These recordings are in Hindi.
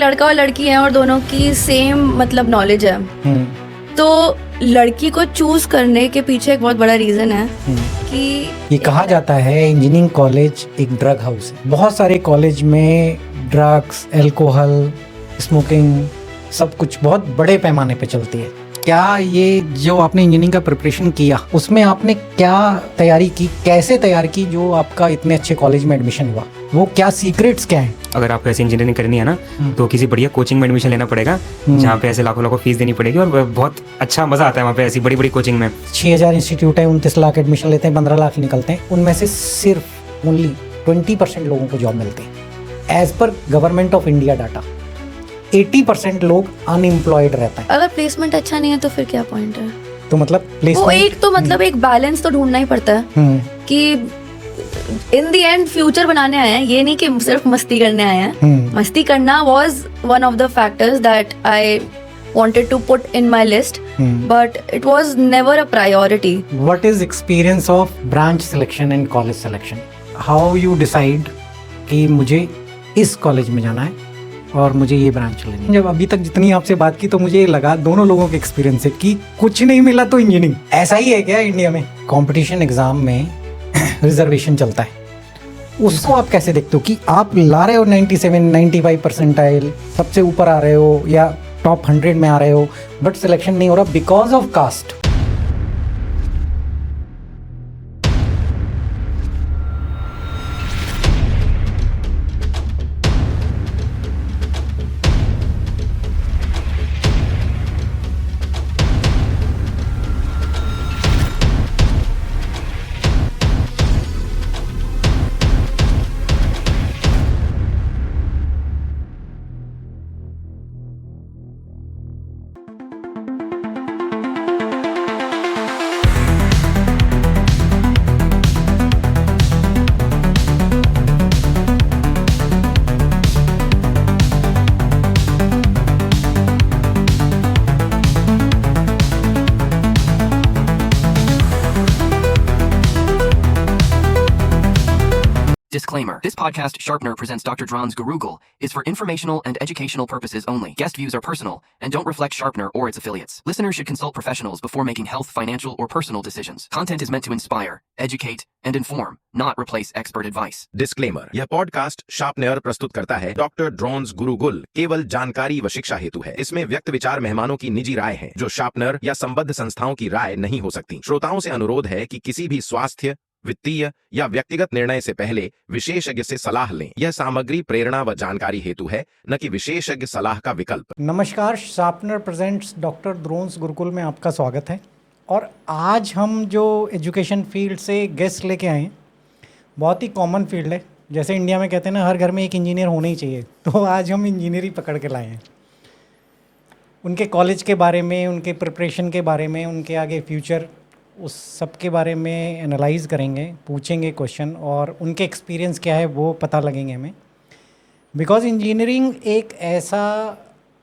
लड़का और लड़की है और दोनों की सेम मतलब नॉलेज है, तो लड़की को चूज करने के पीछे एक बहुत बड़ा रीजन है कि ये कहा जाता है इंजीनियरिंग कॉलेज एक ड्रग हाउस है। बहुत सारे कॉलेज में ड्रग्स, अल्कोहल, स्मोकिंग सब कुछ बहुत बड़े पैमाने पे चलती है। क्या ये जो आपने इंजीनियरिंग का प्रिपरेशन किया उसमें आपने क्या तैयारी की, कैसे तैयार की जो आपका इतने अच्छे कॉलेज में एडमिशन हुआ? वो क्या सीक्रेट्स क्या हैं? अगर आपको ऐसे इंजीनियरिंग करनी है ना तो किसी बढ़िया कोचिंग में एडमिशन लेना पड़ेगा जहाँ पे ऐसे लाखों लाखों फीस देनी पड़ेगी और बहुत अच्छा मजा आता है वहाँ पे ऐसी बड़ी बड़ी कोचिंग में। 6000 इंस्टीट्यूट है, 29 लाख एडमिशन लेते हैं, 15 लाख निकलते हैं, उनमें से सिर्फ ओनली 20% लोगों को जॉब मिलती है। As per government of India data 80% लोग अनएम्प्लॉयड रहते हैं। अगर प्लेसमेंट अच्छा नहीं है तो फिर क्या पॉइंट है? तो मतलब वो एक तो मतलब एक बैलेंस तो ढूंढना ही पड़ता है कि इन द एंड फ्यूचर बनाने आए हैं, ये नहीं कि सिर्फ मस्ती करने आए हैं। मस्ती करना was one of the factors that I wanted to put in my list, but it was never a priority. What is experience of branch selection and college selection? How you decide कि मुझे इस कॉलेज में जाना है और मुझे ये ब्रांच लेनी है? जब अभी तक जितनी आपसे बात की तो मुझे ये लगा दोनों लोगों के एक्सपीरियंस से कि कुछ नहीं मिला तो इंजीनियरिंग। ऐसा ही है क्या इंडिया में? कंपटीशन एग्जाम में रिजर्वेशन चलता है, उसको आप कैसे देखते हो कि आप ला रहे हो 97, 95 परसेंटाइल, सबसे ऊपर आ रहे हो या टॉप 100 में आ रहे हो, बट सिलेक्शन नहीं हो रहा because of caste? Disclaimer. This podcast, Sharpener presents Dr. Dron's Gurugal, is for informational and educational purposes only. Guest views are personal and don't reflect Sharpener or its affiliates. Listeners should consult professionals before making health, financial, or personal decisions. Content is meant to inspire, educate, and inform, not replace expert advice. Disclaimer, यह पॉडकास्ट शार्पनर प्रस्तुत करता है डॉक्टर ड्रॉन्स गुरुकुल केवल जानकारी व शिक्षा हेतु है। इसमें व्यक्त विचार मेहमानों की निजी राय है जो शार्पनर या संबद्ध संस्थाओं की राय नहीं हो सकती। श्रोताओं से अनुरोध है कि किसी भी स्वास्थ्य, वित्तीय या व्यक्तिगत निर्णय से पहले विशेषज्ञ से सलाह लें। यह सामग्री प्रेरणा व जानकारी हेतु है, न कि विशेषज्ञ सलाह का विकल्प। नमस्कार, sharpener presents doctor drones Gurukul में आपका स्वागत है। और आज हम जो एजुकेशन फील्ड से गेस्ट लेके आए हैं, बहुत ही कॉमन फील्ड है। जैसे इंडिया में कहते हैं ना, हर घर में एक इंजीनियर होना ही चाहिए, तो आज हम इंजीनियरिंग पकड़ के लाए हैं। उनके कॉलेज के बारे में, उनके प्रिपरेशन के बारे में, उनके आगे फ्यूचर, उस सब के बारे में एनालाइज करेंगे, पूछेंगे क्वेश्चन, और उनके एक्सपीरियंस क्या है वो पता लगेंगे हमें। बिकॉज इंजीनियरिंग एक ऐसा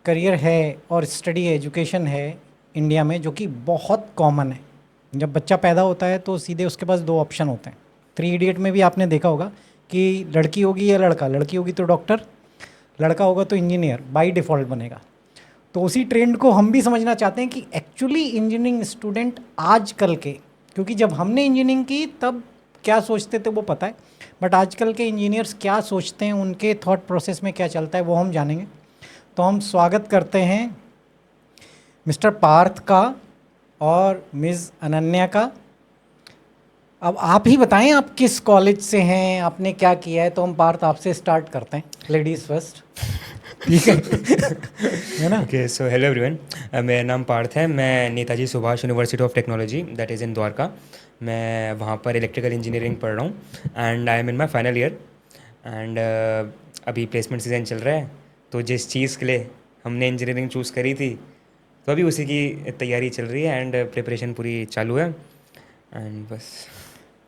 करियर है और स्टडी एजुकेशन है इंडिया में जो कि बहुत कॉमन है। जब बच्चा पैदा होता है तो सीधे उसके पास दो ऑप्शन होते हैं। 3 इडियट में भी आपने देखा होगा कि लड़की होगी या लड़का, लड़की होगी तो डॉक्टर, लड़का होगा तो इंजीनियर बाय डिफ़ॉल्ट बनेगा। तो उसी ट्रेंड को हम भी समझना चाहते हैं कि एक्चुअली इंजीनियरिंग स्टूडेंट आजकल के, क्योंकि जब हमने इंजीनियरिंग की तब क्या सोचते थे वो पता है, बट आजकल के इंजीनियर्स क्या सोचते हैं, उनके थॉट प्रोसेस में क्या चलता है वो हम जानेंगे। तो हम स्वागत करते हैं मिस्टर पार्थ का और मिस अनन्या का। अब आप ही बताएं आप किस कॉलेज से हैं, आपने क्या किया है। तो हम पार्थ आपसे स्टार्ट करते हैं, लेडीज़ फर्स्ट, ठीक है ना? ओके, सो हेलो एवरीवन, मेरा नाम पार्थ है। मैं Netaji Subhash university of technology that is in Dwarka, मैं वहाँ पर इलेक्ट्रिकल इंजीनियरिंग पढ़ रहा हूँ and I M in my final year. And अभी प्लेसमेंट सीजन चल रहा है, तो जिस चीज़ के लिए हमने इंजीनियरिंग चूज़ करी थी तो अभी उसी की तैयारी चल रही है एंड प्रिपरेशन पूरी चालू है। एंड बस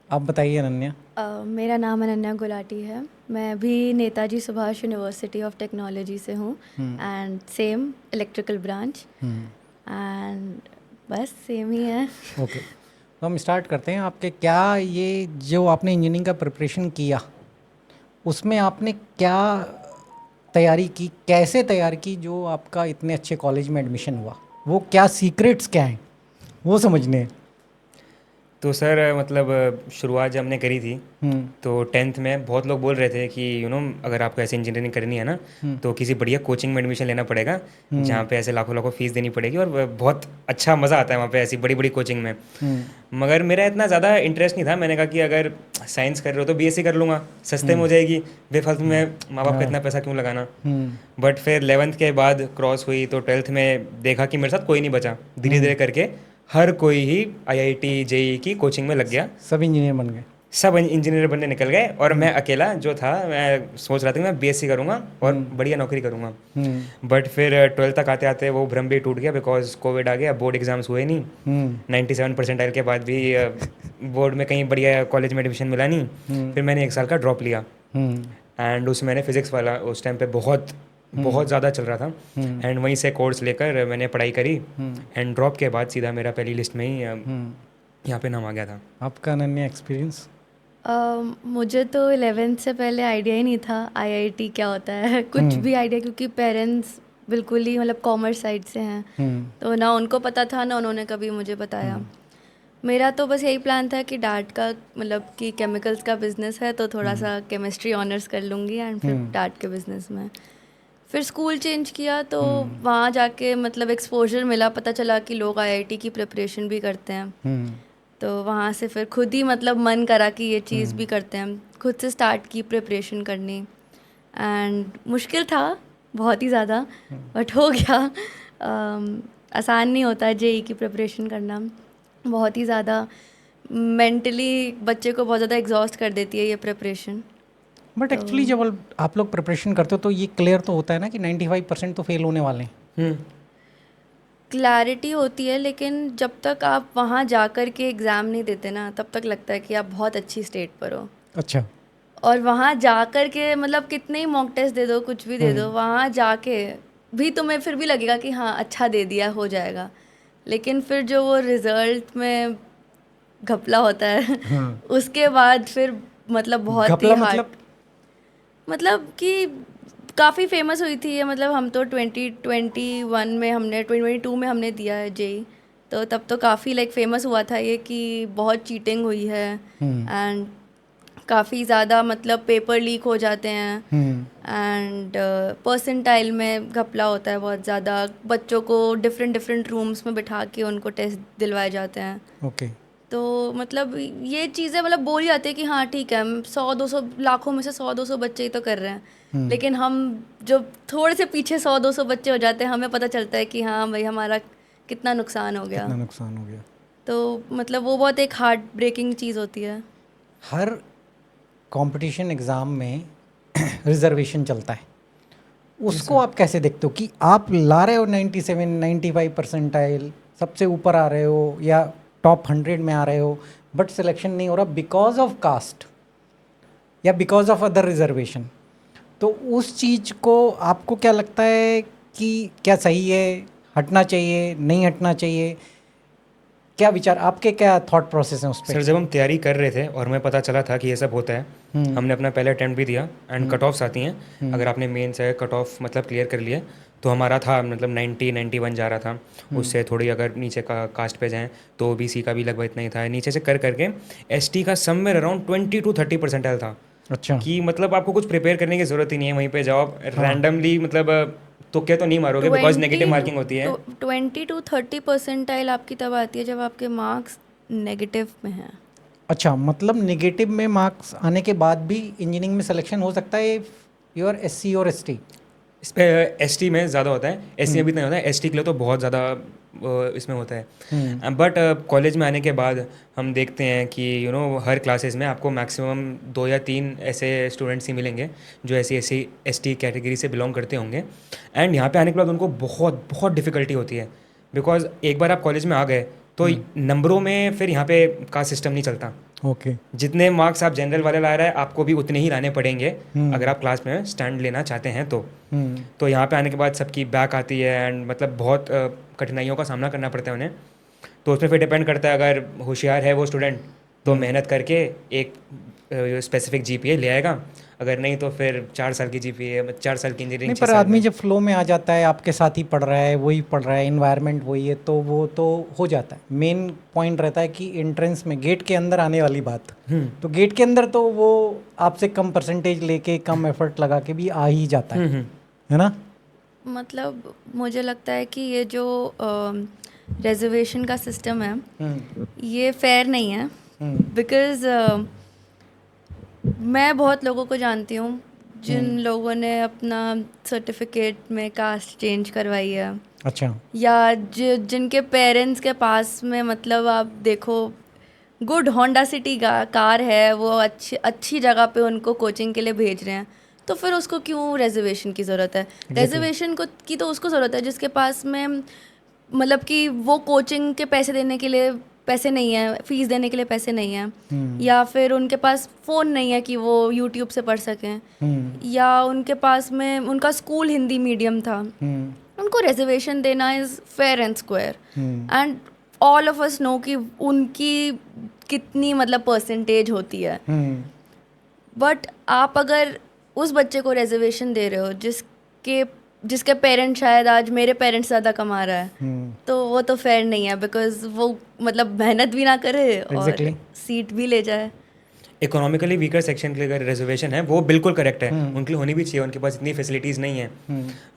आप बताइए अनन्या। मेरा नाम अनन्या गुलाटी है। मैं भी Netaji Subhash university of technology से हूँ and same electrical branch and बस सेम ही है। ओके, तो हम स्टार्ट करते हैं। आपके क्या ये जो आपने इंजीनियरिंग का प्रिपरेशन किया उसमें आपने क्या तैयारी की, कैसे तैयारी की जो आपका इतने अच्छे कॉलेज में एडमिशन हुआ? वो क्या सीक्रेट्स क्या हैं वो समझने हैं। तो सर मतलब शुरुआत जब हमने करी थी तो 10th में बहुत लोग बोल रहे थे कि अगर आपको ऐसे इंजीनियरिंग करनी है ना तो किसी बढ़िया कोचिंग में एडमिशन लेना पड़ेगा जहाँ पे ऐसे लाखों लाखों फीस देनी पड़ेगी और बहुत अच्छा मज़ा आता है वहाँ पे ऐसी बड़ी बड़ी कोचिंग में। मगर मेरा इतना ज़्यादा इंटरेस्ट नहीं था। मैंने कहा कि अगर साइंस कर रहे हो तो बीएससी कर लूँगा, सस्ते में हो जाएगी, बेफालतू में माँ बाप का इतना पैसा क्यों लगाना। बट फिर 11th के बाद क्रॉस हुई तो 12th में देखा कि मेरे साथ कोई नहीं बचा। धीरे धीरे करके हर कोई ही आईआईटी जेईई की कोचिंग में लग गया, सब इंजीनियर बन गए, सब इंजीनियर बनने निकल गए और मैं अकेला जो था मैं सोच रहा था कि मैं बीएससी करूँगा और बढ़िया नौकरी करूँगा। बट फिर 12th तक आते आते वो भ्रम भी टूट गया बिकॉज कोविड आ गया, बोर्ड एग्जाम्स हुए नहीं। 97 परसेंटाइल के बाद भी बोर्ड में कहीं बढ़िया कॉलेज में एडमिशन मिला नहीं। फिर मैंने 1 साल का ड्रॉप लिया एंड उसमें मैंने फिज़िक्स वाला उस टाइम पे बहुत ज़्यादा चल रहा था एंड वहीं से कोर्स लेकर मैंने पढ़ाई करी एंड ड्रॉप के बाद सीधा मेरा पहली लिस्ट में ही यहाँ पे नाम आ गया था। आपका अनन्या एक्सपीरियंस? मुझे तो 11th से पहले आइडिया ही नहीं था आईआईटी क्या होता है, कुछ भी आइडिया, क्योंकि पेरेंट्स बिल्कुल ही मतलब कॉमर्स साइड से हैं तो ना उनको पता था ना उन्होंने कभी मुझे बताया। मेरा तो बस यही प्लान था कि डैड का मतलब कि केमिकल्स का बिज़नेस है तो थोड़ा सा केमिस्ट्री ऑनर्स कर लूँगी एंड फिर डैड के बिज़नेस में। फिर स्कूल चेंज किया तो वहाँ जाके मतलब एक्सपोजर मिला, पता चला कि लोग आईआईटी की प्रिपरेशन भी करते हैं तो वहाँ से फिर खुद ही मतलब मन करा कि ये चीज़ भी करते हैं। खुद से स्टार्ट की प्रिपरेशन करनी एंड मुश्किल था बहुत ही ज़्यादा बट हो गया। आसान नहीं होता जेईई की प्रिपरेशन करना, बहुत ही ज़्यादा मेंटली बच्चे को बहुत ज़्यादा एग्जॉस्ट कर देती है ये प्रिपरेशन। बट एक्चुअली जब आप लोग प्रिपरेशन करते हो तो ये क्लियर तो होता है ना कि 95% तो फेल होने वाले हैं। क्लैरिटी होती है लेकिन जब तक आप वहाँ जाकर के एग्ज़ाम नहीं देते ना तब तक लगता है कि आप बहुत अच्छी स्टेट पर हो। अच्छा। और वहाँ जाकर के मतलब कितने ही मॉक टेस्ट दे दो, कुछ भी दे दो, वहाँ जाके भी तुम्हें फिर भी लगेगा कि हाँ अच्छा दे दिया, हो जाएगा। लेकिन फिर जो वो रिज़ल्ट में घपला होता है उसके बाद फिर मतलब बहुत ही हार्ड, मतलब कि काफ़ी फेमस हुई थी ये। मतलब हम तो 2021 में हमने 2022 में हमने दिया है जेईई तो तब तो काफ़ी लाइक फेमस हुआ था ये कि बहुत चीटिंग हुई है एंड काफ़ी ज़्यादा मतलब पेपर लीक हो जाते हैं एंड परसेंटाइल में घपला होता है बहुत ज़्यादा। बच्चों को डिफरेंट रूम्स में बिठा के उनको टेस्ट दिलवाए जाते हैं। ओके। तो मतलब ये चीज़ें मतलब बोली जाती है कि हाँ ठीक है 100-200 लाखों में से 100-200 बच्चे ही तो कर रहे हैं, लेकिन हम जो थोड़े से पीछे 100-200 बच्चे हो जाते हैं हमें पता चलता है कि हाँ भाई हमारा कितना नुकसान हो गया। तो मतलब वो बहुत एक हार्ट ब्रेकिंग चीज़ होती है। हर कंपटीशन एग्ज़ाम में रिजर्वेशन चलता है, उसको आप कैसे देखते हो कि आप ला रहे हो 97-95 परसेंटाइल, सबसे ऊपर आ रहे हो या टॉप 100 में आ रहे हो बट सिलेक्शन नहीं हो रहा बिकॉज ऑफ कास्ट या बिकॉज ऑफ अदर रिजर्वेशन, तो उस चीज़ को आपको क्या लगता है कि क्या सही है, हटना चाहिए, नहीं हटना चाहिए? क्या विचार आपके, क्या थॉट प्रोसेस है उस पर? सर जब हम तैयारी कर रहे थे और हमें पता चला था कि ये सब होता है, हमने अपना पहला अटेम्प्ट भी दिया एंड कट ऑफ्स आती हैं। अगर आपने मेन से कट ऑफ मतलब क्लियर कर लिया तो हमारा था मतलब 90-91 जा रहा था। उससे थोड़ी अगर नीचे का कास्ट पे जाएँ तो ओबीसी का भी लगभग इतना ही था। नीचे से कर करके एसटी का समवेयर अराउंड 20-30 परसेंटाइल था। अच्छा। कि मतलब आपको कुछ प्रिपेयर करने की ज़रूरत ही नहीं है, वहीं पे जाओ रैंडमली मतलब तुक्के तो नहीं मारोगे बिकॉज नेगेटिव मार्किंग होती है। 20-30 परसेंटाइल आपकी तब आती है जब आपके मार्क्स नेगेटिव में हैं। अच्छा, मतलब नेगेटिव में मार्क्स आने के बाद भी इंजीनियरिंग में सिलेक्शन हो सकता है यू आर एससी और एसटी? इस पे एसटी में ज़्यादा होता है, एससी में भी नहीं होता है, एसटी के लिए तो बहुत ज़्यादा इसमें होता है। बट कॉलेज में आने के बाद हम देखते हैं कि हर क्लासेस में आपको मैक्सिमम 2 या 3 ऐसे स्टूडेंट्स ही मिलेंगे जो ऐसी एसटी कैटेगरी से बिलोंग करते होंगे एंड यहाँ पे आने के बाद उनको बहुत बहुत डिफ़िकल्टी होती है बिकॉज एक बार आप कॉलेज में आ गए तो नंबरों में फिर यहाँ पे का सिस्टम नहीं चलता। ओके। जितने मार्क्स आप जनरल वाले ला रहे हैं आपको भी उतने ही लाने पड़ेंगे अगर आप क्लास में स्टैंड लेना चाहते हैं तो यहाँ पे आने के बाद सबकी बैक आती है एंड मतलब बहुत कठिनाइयों का सामना करना पड़ता है उन्हें। तो उसमें फिर डिपेंड करता है, अगर होशियार है वो स्टूडेंट तो मेहनत करके एक स्पेसिफिक जीपीए ले आएगा, अगर नहीं तो फिर 4 साल की जीपीए, 4 साल की नहीं, इंजीनियरिंग। पर आदमी जब फ्लो में आ जाता है, आपके साथ ही पढ़ रहा है, वही पढ़ रहा है, इन्वायरमेंट वही है, तो वो तो हो जाता है। मेन पॉइंट रहता है कि एंट्रेंस में गेट के अंदर आने वाली बात, तो गेट के अंदर तो वो आपसे कम परसेंटेज लेके कम एफर्ट लगा के भी आ ही जाता है ना। मतलब मुझे लगता है कि ये जो रिजर्वेशन का सिस्टम है ये फेयर नहीं है, बिकॉज मैं बहुत लोगों को जानती हूँ जिन लोगों ने अपना सर्टिफिकेट में कास्ट चेंज करवाई है, अच्छा। या जिनके पेरेंट्स के पास में मतलब आप देखो गुड होंडा सिटी का कार है, वो अच्छी जगह पे उनको कोचिंग के लिए भेज रहे हैं, तो फिर उसको क्यों रिजर्वेशन की ज़रूरत है? रिजर्वेशन को की तो उसको ज़रूरत है जिसके पास में मतलब कि वो कोचिंग के पैसे देने के लिए पैसे नहीं है, फीस देने के लिए पैसे नहीं है, या फिर उनके पास फ़ोन नहीं है कि वो यूट्यूब से पढ़ सकें, या उनके पास में उनका स्कूल हिंदी मीडियम था, उनको रिजर्वेशन देना is fair and square. And all of us know कि उनकी कितनी मतलब परसेंटेज होती है, बट आप अगर उस बच्चे को रिजर्वेशन दे रहे हो जिसके पेरेंट्स शायद आज मेरे पेरेंट्स ज़्यादा कमा रहा है, तो वो तो फेयर नहीं है, बिकॉज वो मतलब मेहनत भी ना करे और सीट भी ले जाए। इकोनॉमिकली वीकर सेक्शन के लिए अगर रिजर्वेशन है वो बिल्कुल करेक्ट है, उनके लिए होनी भी चाहिए, उनके पास इतनी फैसिलिटीज़ नहीं है।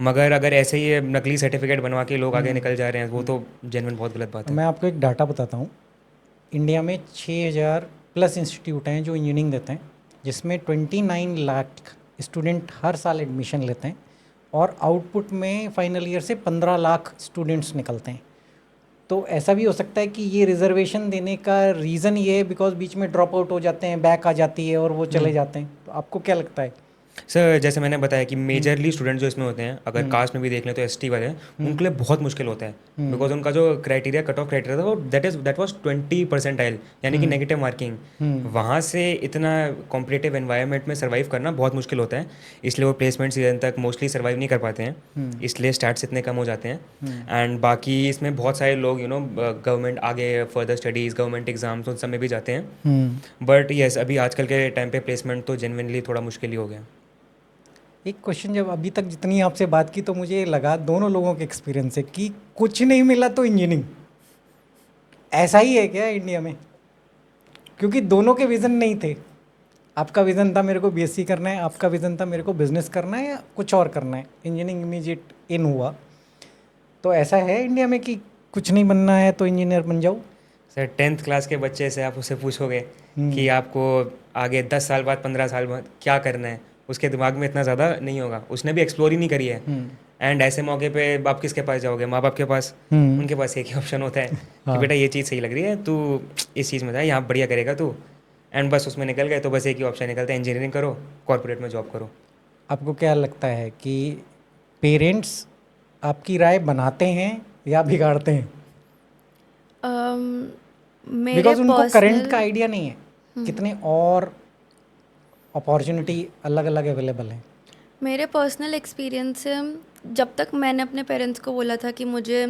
मगर अगर ऐसे ही नकली सर्टिफिकेट बनवा के लोग आगे निकल जा रहे हैं, वो तो जेन्युइन बहुत गलत बात है। मैं आपको एक डाटा बताता हूँ। इंडिया में 6000 प्लस इंस्टीट्यूट हैं जो इंजीनियरिंग देते हैं, जिसमें 29 लाख स्टूडेंट हर साल एडमिशन लेते हैं, और आउटपुट में फाइनल ईयर से 15 लाख स्टूडेंट्स निकलते हैं। तो ऐसा भी हो सकता है कि ये रिजर्वेशन देने का रीज़न ये है बिकॉज बीच में ड्रॉप आउट हो जाते हैं, बैक आ जाती है और वो चले जाते हैं। तो आपको क्या लगता है? सर जैसे मैंने बताया कि मेजरली स्टूडेंट जो इसमें होते हैं, अगर कास्ट में भी देख लें तो एसटी वाले, उनके लिए बहुत मुश्किल होता है, बिकॉज उनका जो क्राइटेरिया कट ऑफ क्राइटेरिया था वो दैट वाज 20%, यानी कि नेगेटिव मार्किंग। वहाँ से इतना कॉम्पिटिटिव एनवायरनमेंट में सर्वाइव करना बहुत मुश्किल होता है, इसलिए वो प्लेसमेंट सीजन तक मोस्टली सर्वाइव नहीं कर पाते हैं, इसलिए स्टार्ट्स इतने कम हो जाते हैं। एंड बाकी इसमें बहुत सारे लोग गवर्नमेंट आगे फर्दर स्टडीज़, गवर्नमेंट एग्जाम्स उन सब में भी जाते हैं, बट येस अभी आजकल के टाइम पे प्लेसमेंट तो जेन्युइनली थोड़ा मुश्किल ही हो गया। एक क्वेश्चन, जब अभी तक जितनी आपसे बात की तो मुझे लगा दोनों लोगों के एक्सपीरियंस से कि कुछ नहीं मिला तो इंजीनियरिंग, ऐसा ही है क्या इंडिया में? क्योंकि दोनों के विज़न नहीं थे। आपका विज़न था मेरे को बीएससी करना है, आपका विज़न था मेरे को बिजनेस करना है या कुछ और करना है, इंजीनियरिंग इमीडिएट इन हुआ। तो ऐसा है इंडिया में कि कुछ नहीं बनना है तो इंजीनियर बन जाओ? सर 10th क्लास के बच्चे से आप उससे पूछोगे कि आपको आगे 10 साल बाद 15 साल बाद क्या करना है, उसके दिमाग में इतना ज़्यादा नहीं होगा, उसने भी एक्सप्लोर ही नहीं करी है। एंड ऐसे मौके पे आप किसके पास जाओगे? माँ बाप के पास। उनके पास एक ही ऑप्शन होता है कि बेटा ये चीज़ सही लग रही है, तू इस चीज़ में जा, यहाँ बढ़िया करेगा तू, एंड बस उसमें निकल गए तो बस एक ही ऑप्शन निकलता है, इंजीनियरिंग करो, कॉर्पोरेट में जॉब करो। आपको क्या लगता है कि पेरेंट्स आपकी राय बनाते हैं या बिगाड़ते हैं? मेरे बिकॉज उनको करंट personal- का आइडिया नहीं है, कितने और अपॉर्चुनिटी अलग अलग अवेलेबल हैं। मेरे पर्सनल एक्सपीरियंस से जब तक मैंने अपने पेरेंट्स को बोला था कि मुझे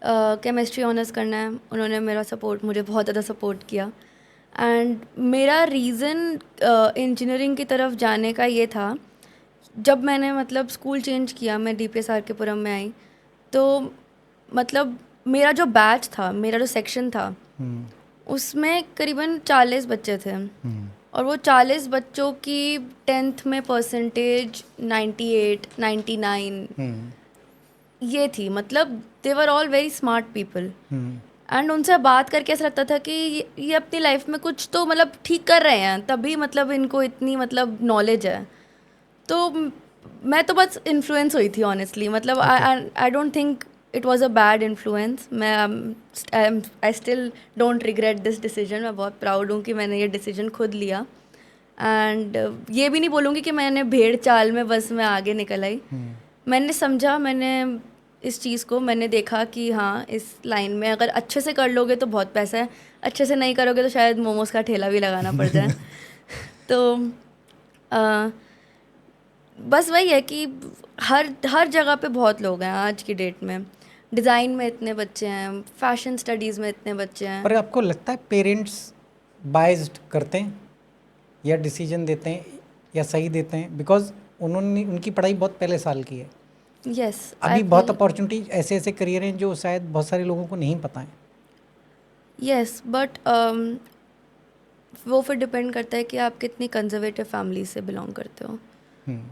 केमिस्ट्री ऑनर्स करना है, उन्होंने मुझे बहुत ज़्यादा सपोर्ट किया। एंड मेरा रीज़न इंजीनियरिंग की तरफ जाने का ये था, जब मैंने मतलब स्कूल चेंज किया, मैं DPS आर के पुरम में आई, तो मतलब मेरा जो बैच था, मेरा जो सेक्शन था, उसमें करीबन 40 बच्चे थे, और वो 40 बच्चों की 10th में परसेंटेज 98, 99 ये थी। मतलब they were all very smart people, and उनसे बात करके ऐसा लगता था कि ये अपनी लाइफ में कुछ तो मतलब ठीक कर रहे हैं, तभी मतलब इनको इतनी मतलब नॉलेज है। तो मैं तो बस इन्फ्लुएंस हुई थी ऑनेस्टली, मतलब I don't think it was a bad influence. I still don't regret this decision. मैं बहुत प्राउड हूँ कि मैंने ये डिसीजन खुद लिया, एंड ये भी नहीं बोलूँगी कि मैंने भेड़ चाल में बस मैं आगे निकल आई। मैंने समझा, मैंने इस चीज़ को मैंने देखा कि हाँ, इस लाइन में अगर अच्छे से कर लोगे तो बहुत पैसा है, अच्छे से नहीं करोगे तो शायद मोमोज का ठेला भी लगाना पड़ जाए। तो बस वही है कि हर जगह पे बहुत लोग हैं आज की डेट में। डिज़ाइन में इतने बच्चे हैं, फैशन स्टडीज़ में इतने बच्चे हैं। पर आपको लगता है पेरेंट्स बाइज्ड करते हैं या डिसीजन देते हैं या सही देते हैं? बिकॉज उन्होंने उनकी पढ़ाई बहुत पहले साल की है। यस, अभी बहुत अपॉर्चुनिटी ऐसे ऐसे करियर हैं जो शायद बहुत सारे लोगों को नहीं पता है। यस, बट वो फिर डिपेंड करता है कि आप कितनी कंजर्वेटिव फैमिली से बिलोंग करते हो।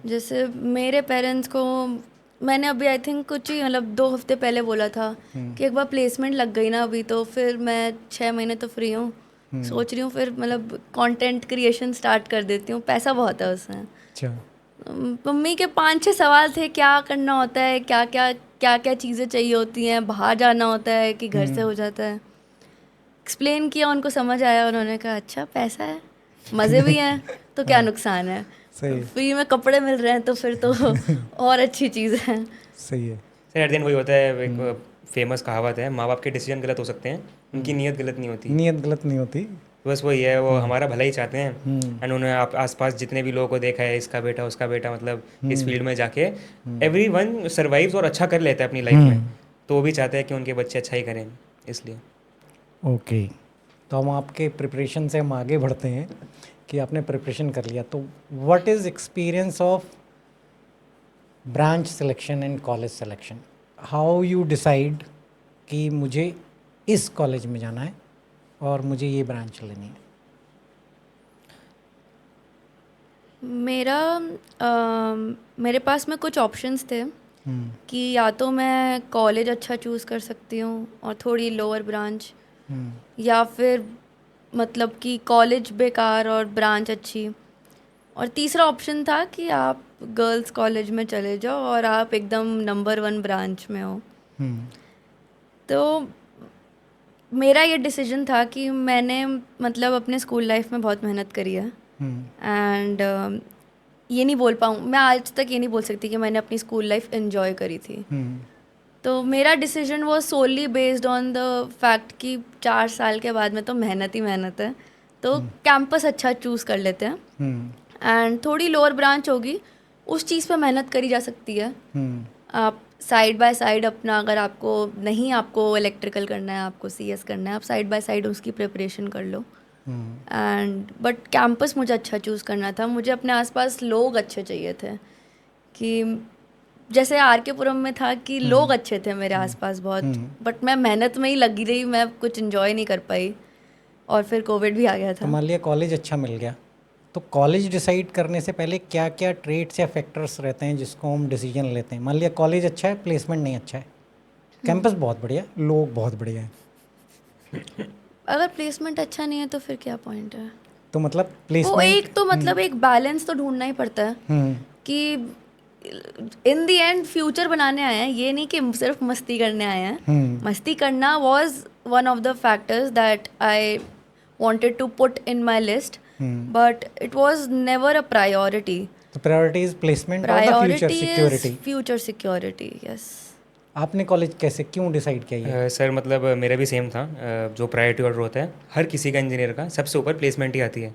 जैसे मेरे पेरेंट्स को मैंने अभी आई थिंक कुछ ही मतलब 2 हफ्ते पहले बोला था कि एक बार प्लेसमेंट लग गई ना अभी तो फिर मैं 6 महीने तो फ्री हूँ, सोच रही हूँ फिर मतलब कंटेंट क्रिएशन स्टार्ट कर देती हूँ, पैसा बहुत है उसमें। अच्छा। मम्मी के 5-6 सवाल थे, क्या करना होता है, क्या क्या क्या क्या चीज़ें चाहिए होती हैं, बाहर जाना होता है कि घर से हो जाता है। एक्सप्लेन किया, उनको समझ आया, उन्होंने कहा अच्छा पैसा है, मज़े भी हैं तो क्या नुकसान है, सही। फ्री में कपड़े मिल रहे हैं तो फिर तो और अच्छी चीज़ है। सही है। सर एट द एंड वही होता है, एक फेमस कहावत है, माँ बाप के डिसीजन गलत हो सकते हैं, उनकी नीयत गलत नहीं होती। नीयत गलत नहीं होती। बस वही है, वो हमारा भला ही चाहते हैं। एंड उन्होंने आप आसपास जितने भी लोगों को देखा है, इसका बेटा उसका बेटा, मतलब इस फील्ड में जाके एवरीवन सर्वाइव्स और अच्छा कर लेता है अपनी लाइफ में, तो वो भी चाहते हैं कि उनके बच्चे अच्छा ही करें, इसलिए। ओके, तो हम आपके प्रिपरेशन से हम आगे बढ़ते हैं कि आपने प्रिपरेशन कर लिया, तो what is experience of branch selection and college selection? How you decide कि मुझे इस कॉलेज में जाना है और मुझे ये ब्रांच लेनी है? मेरे पास में कुछ ऑप्शंस थे कि या तो मैं कॉलेज अच्छा चूज़ कर सकती हूँ और थोड़ी लोअर ब्रांच, या फिर मतलब कि कॉलेज बेकार और ब्रांच अच्छी, और तीसरा ऑप्शन था कि आप गर्ल्स कॉलेज में चले जाओ और आप एकदम नंबर 1 ब्रांच में हो। तो मेरा ये डिसीजन था कि मैंने मतलब अपने स्कूल लाइफ में बहुत मेहनत करी है एंड ये नहीं बोल पाऊँ, मैं आज तक ये नहीं बोल सकती कि मैंने अपनी स्कूल लाइफ एंजॉय करी थी। तो मेरा डिसीजन वो सोली बेस्ड ऑन द फैक्ट कि 4 साल के बाद में तो मेहनत ही मेहनत है, तो कैंपस अच्छा चूज़ कर लेते हैं एंड थोड़ी लोअर ब्रांच होगी, उस चीज़ पे मेहनत करी जा सकती है। आप साइड बाय साइड अपना, अगर आपको नहीं आपको इलेक्ट्रिकल करना है, आपको CS करना है, आप साइड बाय साइड उसकी प्रिपरेशन कर लो। एंड बट कैंपस मुझे अच्छा चूज़ करना था, मुझे अपने आसपास लोग अच्छे चाहिए थे, कि जैसे RK पुरम में था कि लोग अच्छे थे मेरे आसपास बहुत, बट मैं मेहनत में ही लगी रही, मैं कुछ इन्जॉय नहीं कर पाई और फिर कोविड भी आ गया था। तो मान लिया कॉलेज अच्छा मिल गया, तो कॉलेज डिसाइड करने से पहले क्या क्या ट्रेड्स या फैक्टर्स रहते हैं जिसको हम डिसीजन लेते हैं? मान लिया कॉलेज अच्छा है, प्लेसमेंट नहीं अच्छा है, कैंपस बहुत बढ़िया, लोग बहुत बढ़िया है, अगर प्लेसमेंट अच्छा नहीं है तो फिर क्या पॉइंट है? तो मतलब वो प्लेसमेंट एक तो मतलब एक बैलेंस तो ढूंढना ही पड़ता है कि इन द एंड फ्यूचर बनाने आए हैं, ये नहीं कि सिर्फ मस्ती करने आए हैं। मस्ती करना was one of the factors that I wanted to put in my list, but it was never a priority. तो प्रायोरिटी इज प्लेसमेंट और the future security. Future security, yes. आपने कॉलेज कैसे क्यों डिसाइड किया ये? सर मतलब मेरा भी सेम था, जो प्रायोरिटी ऑर्डर होता है हर किसी का इंजीनियर का, सबसे ऊपर प्लेसमेंट ही आती है।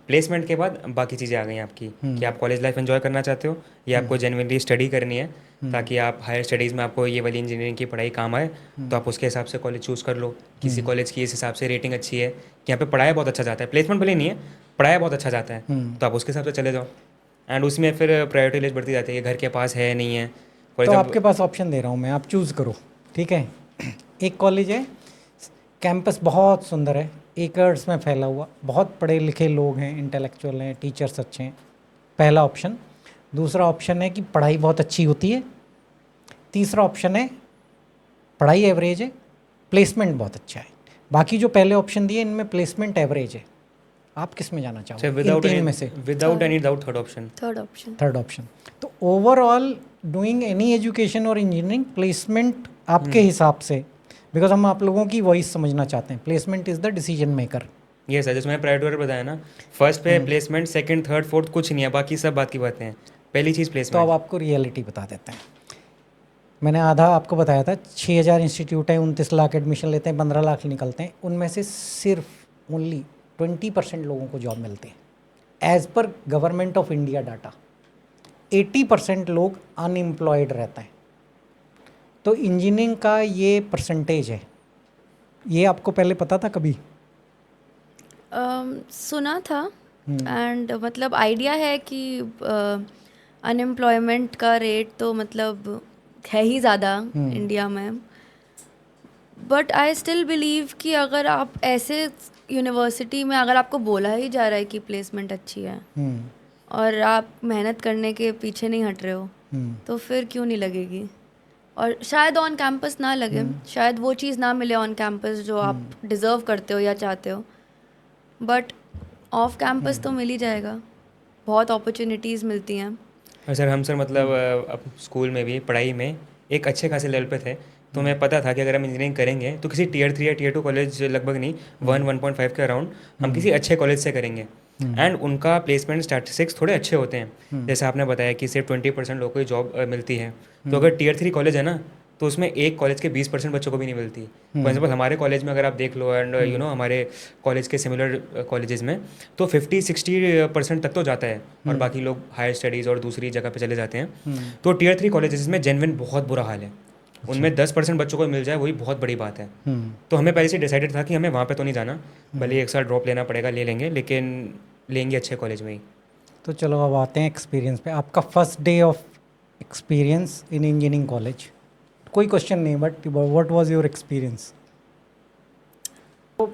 प्लेसमेंट के बाद बाकी चीज़ें आ गई आपकी, कि आप कॉलेज लाइफ एंजॉय करना चाहते हो या आपको जेन्युइनली स्टडी करनी है ताकि आप हायर स्टडीज़ में आपको ये वाली इंजीनियरिंग की पढ़ाई काम आए, तो आप उसके हिसाब से कॉलेज चूज़ कर लो। किसी कॉलेज की इस हिसाब से रेटिंग अच्छी है कि यहाँ पे पढ़ाई बहुत अच्छा जाता है, प्लेसमेंट भले नहीं है, पढ़ाई बहुत अच्छा जाता है, तो आप उसके हिसाब से चले जाओ। एंड उसमें फिर प्रायोरिटी लिस्ट बढ़ती जाती है कि घर के पास है नहीं है। तो आपके पास ऑप्शन दे रहा हूँ मैं, आप चूज़ करो, ठीक है? एक कॉलेज है, कैंपस बहुत सुंदर है, एकर्स में फैला हुआ, बहुत पढ़े लिखे लोग हैं, इंटेलेक्चुअल हैं, टीचर्स अच्छे हैं, पहला ऑप्शन। दूसरा ऑप्शन है कि पढ़ाई बहुत अच्छी होती है। तीसरा ऑप्शन है पढ़ाई एवरेज है, प्लेसमेंट बहुत अच्छा है। बाकी जो पहले ऑप्शन दिए इनमें प्लेसमेंट एवरेज है। आप किस में जाना चाहोगे इन तीन में से? Without any doubt third option. Third option. तो ओवरऑल डूइंग एनी एजुकेशन और इंजीनियरिंग, प्लेसमेंट आपके हिसाब से, बिकॉज हम आप लोगों की वॉइस समझना चाहते हैं, placement is the decision maker. ये सर, जैसे मैंने प्रायोरिटी बताया ना, फर्स्ट पे प्लेसमेंट, सेकंड थर्ड फोर्थ कुछ नहीं है, बाकी सब बात की बातें हैं, पहली चीज़ प्लेसमेंट। तो अब आपको रियलिटी बता देते हैं। मैंने आधा आपको बताया था, 6000 इंस्टीट्यूट है, 29 लाख एडमिशन लेते हैं, 15 लाख निकलते हैं, उनमें से सिर्फ ओनली 20% लोगों को जॉब मिलते हैं as per government of India data. 80% लोग अनएम्प्लॉयड रहते हैं। तो इंजीनियरिंग का ये परसेंटेज है, ये आपको पहले पता था कभी? सुना था एंड मतलब आइडिया है कि अनएम्प्लॉयमेंट का रेट तो मतलब है ही ज़्यादा इंडिया में, बट आई स्टिल बिलीव कि अगर आप ऐसे यूनिवर्सिटी में अगर आपको बोला ही जा रहा है कि प्लेसमेंट अच्छी है और आप मेहनत करने के पीछे नहीं हट रहे हो, तो फिर क्यों नहीं लगेगी। और शायद ऑन कैंपस ना लगे, शायद वो चीज़ ना मिले ऑन कैंपस जो आप डिज़र्व करते हो या चाहते हो, बट ऑफ कैंपस तो मिल ही जाएगा, बहुत अपॉर्चुनिटीज़ मिलती हैं। और सर हम सर मतलब अब स्कूल में भी पढ़ाई में एक अच्छे खासे लेवल पे थे, तो मैं पता था कि अगर हम इंजीनियरिंग करेंगे तो किसी टियर 3 या टियर 2 कॉलेज लगभग नहीं 1.5 के अराउंड हम किसी अच्छे कॉलेज से करेंगे। एंड उनका प्लेसमेंट स्टैटिस्टिक्स थोड़े अच्छे होते हैं, जैसे आपने बताया कि सिर्फ 20% लोगों को जॉब मिलती है, तो अगर टियर 3 कॉलेज है ना तो उसमें एक कॉलेज के 20% बच्चों को भी नहीं मिलती। फॉर एग्जाम्पल हमारे कॉलेज में अगर आप देख लो एंड यू नो हमारे कॉलेज के सिमिलर कॉलेजेस में तो 50-60% तक तो जाता है, और बाकी लोग हायर स्टडीज़ और दूसरी जगह पे चले जाते हैं। तो टियर 3 कॉलेजेस में जेन्युइन बहुत बुरा हाल है, उनमें 10% बच्चों को मिल जाए वही बहुत बड़ी बात है। तो हमें पहले से डिसाइडेड था कि हमें वहाँ पे तो नहीं जाना, भले एक साल ड्रॉप लेना पड़ेगा ले लेंगे, लेकिन लेंगे अच्छे कॉलेज में ही। तो चलो अब आते हैं एक्सपीरियंस पे। आपका first day of experience in engineering college, कोई क्वेश्चन नहीं but what was your experience? तो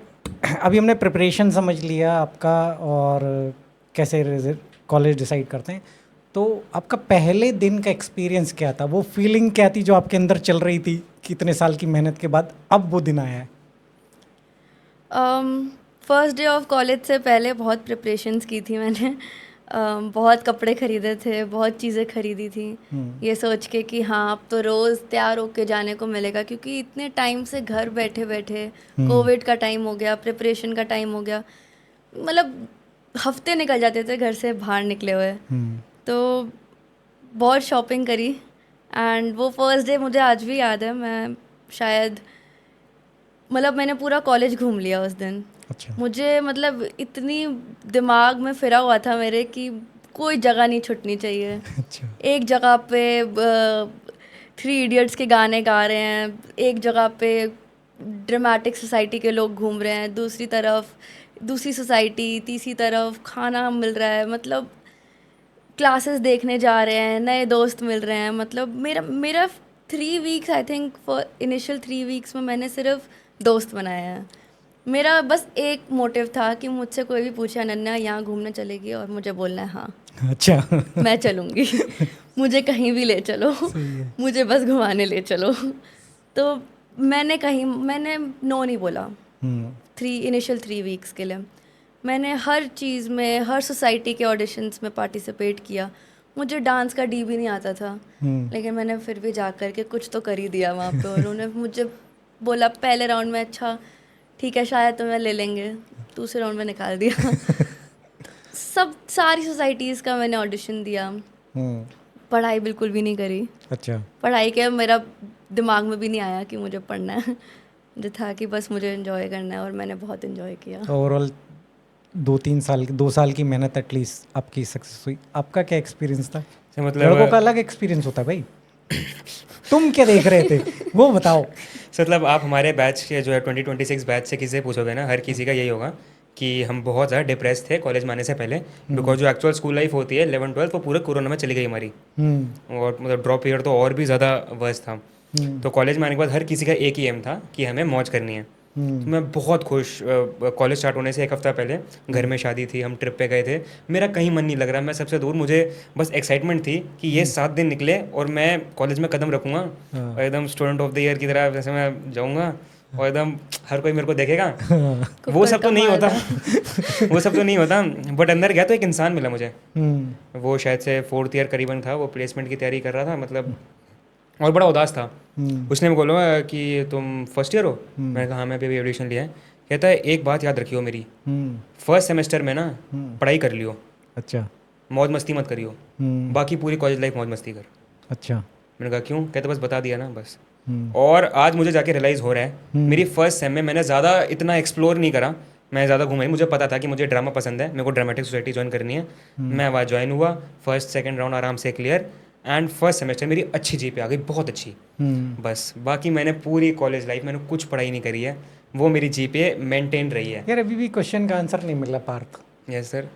अभी हमने प्रिपरेशन समझ लिया आपका और कैसे कॉलेज डिसाइड करते हैं, तो आपका पहले दिन का एक्सपीरियंस क्या था? वो फीलिंग क्या थी जो आपके अंदर चल रही थी कि इतने साल की मेहनत के बाद अब वो दिन आया है? फर्स्ट डे ऑफ कॉलेज से पहले बहुत प्रिपरेशंस की थी मैंने। बहुत कपड़े खरीदे थे, बहुत चीज़ें खरीदी थी, ये सोच के कि हाँ अब तो रोज़ तैयार होके जाने को मिलेगा, क्योंकि इतने टाइम से घर बैठे बैठे कोविड का टाइम हो गया, प्रिपरेशन का टाइम हो गया, मतलब हफ्ते निकल जाते थे घर से बाहर निकले हुए। तो बहुत शॉपिंग करी एंड वो फर्स्ट डे मुझे आज भी याद है। मैं शायद मतलब मैंने पूरा कॉलेज घूम लिया उस दिन। अच्छा। मुझे मतलब इतनी दिमाग में फिरा हुआ था मेरे कि कोई जगह नहीं छूटनी चाहिए। अच्छा। एक जगह पे 3 इडियट्स के गाने गा रहे हैं, एक जगह पे ड्रामेटिक सोसाइटी के लोग घूम रहे हैं, दूसरी तरफ दूसरी सोसाइटी, तीसरी तरफ खाना मिल रहा है, मतलब क्लासेस देखने जा रहे हैं, नए दोस्त मिल रहे हैं। मतलब मेरा 3 weeks I think for initial 3 weeks में मैंने सिर्फ दोस्त बनाए हैं। मेरा बस एक मोटिव था कि मुझसे कोई भी पूछे अनन्या यहाँ घूमने चलेगी, और मुझे बोलना है हाँ। अच्छा। मैं चलूँगी। मुझे कहीं भी ले चलो, मुझे बस घुमाने ले चलो। तो मैंने नो नहीं बोला। इनिशियल 3 वीक्स के लिए मैंने हर चीज़ में, हर सोसाइटी के ऑडिशंस में पार्टिसिपेट किया। मुझे डांस का डी भी नहीं आता था, लेकिन मैंने फिर भी जा कर के कुछ तो कर ही दिया वहाँ पे। और उन्होंने मुझे बोला पहले राउंड में अच्छा ठीक है शायद तुम्हें ले लेंगे, दूसरे राउंड में निकाल दिया। सारी सोसाइटीज़ का मैंने ऑडिशन दिया, पढ़ाई बिल्कुल भी नहीं करी। अच्छा। पढ़ाई के मेरा दिमाग में भी नहीं आया कि मुझे पढ़ना है, जो था कि बस मुझे एंजॉय करना है, और मैंने बहुत एंजॉय किया। ओवरऑल 2 साल की मेहनत एटलीस्ट आपकी सक्सेस हुई। आपका क्या एक्सपीरियंस था? मतलब लड़कों का अलग एक्सपीरियंस होता है भाई। तुम क्या देख रहे थे वो बताओ। मतलब आप हमारे बैच के जो है 2026 बैच से किसी से पूछोगे ना, हर किसी का यही होगा कि हम बहुत ज़्यादा डिप्रेस थे कॉलेज में आने से पहले, बिकॉज जो एक्चुअल स्कूल लाइफ होती है 11-12 वो पूरे कोरोना में चली गई हमारी, और मतलब ड्रॉप ईयर तो और भी ज़्यादा वर्स्ट था। तो कॉलेज में आने के बाद हर किसी का एक ही एम था कि हमें मौज करनी है। तो मैं बहुत खुश, कॉलेज स्टार्ट होने से एक हफ्ता पहले घर में शादी थी, हम ट्रिप पे गए थे, मेरा कहीं मन नहीं लग रहा, मैं सबसे दूर, मुझे बस एक्साइटमेंट थी कि ये 7 दिन निकले और मैं कॉलेज में कदम रखूँगा और एकदम स्टूडेंट ऑफ द ईयर की तरह जैसे मैं जाऊँगा और एकदम हर कोई मेरे को देखेगा। वो सब तो नहीं होता वो सब तो नहीं होता, बट अंदर गया तो एक इंसान मिला मुझे। वो शायद से 4th ईयर करीबन था, वो प्लेसमेंट की तैयारी कर रहा था, मतलब और बड़ा उदास था। उसने बोला कि तुम फर्स्ट ईयर हो? मैंने कहा हाँ मैं अभी एडमिशन लिया है। कहता है एक बात याद रखियो मेरी, फर्स्ट सेमेस्टर में ना पढ़ाई कर लियो। अच्छा। मौज मस्ती मत करियो, बाकी पूरी कॉलेज लाइफ मौज मस्ती कर। अच्छा। मैंने कहा क्यों? कहते बस बता दिया ना बस। और आज मुझे जाके रियलाइज़ हो रहा है मेरी फर्स्ट सेम में मैंने ज़्यादा इतना एक्सप्लोर नहीं करा, मैं ज़्यादा घूमा ही। मुझे पता था कि मुझे ड्रामा पसंद है, मेरे को ड्रामेटिक सोसाइटी ज्वाइन करनी है। मैं वहाँ ज्वाइन हुआ, फर्स्ट सेकंड राउंड आराम से क्लियर, एंड फर्स्ट सेमेस्टर मेरी अच्छी जीपीए आ गई, बहुत अच्छी। बस बाकी मैंने पूरी कॉलेज लाइफ मैंने कुछ पढ़ाई नहीं करी है, वो मेरी जीपीए मेंटेन रही है। यार अभी भी क्वेश्चन का आंसर नहीं मिला पार्थ। Yes sir.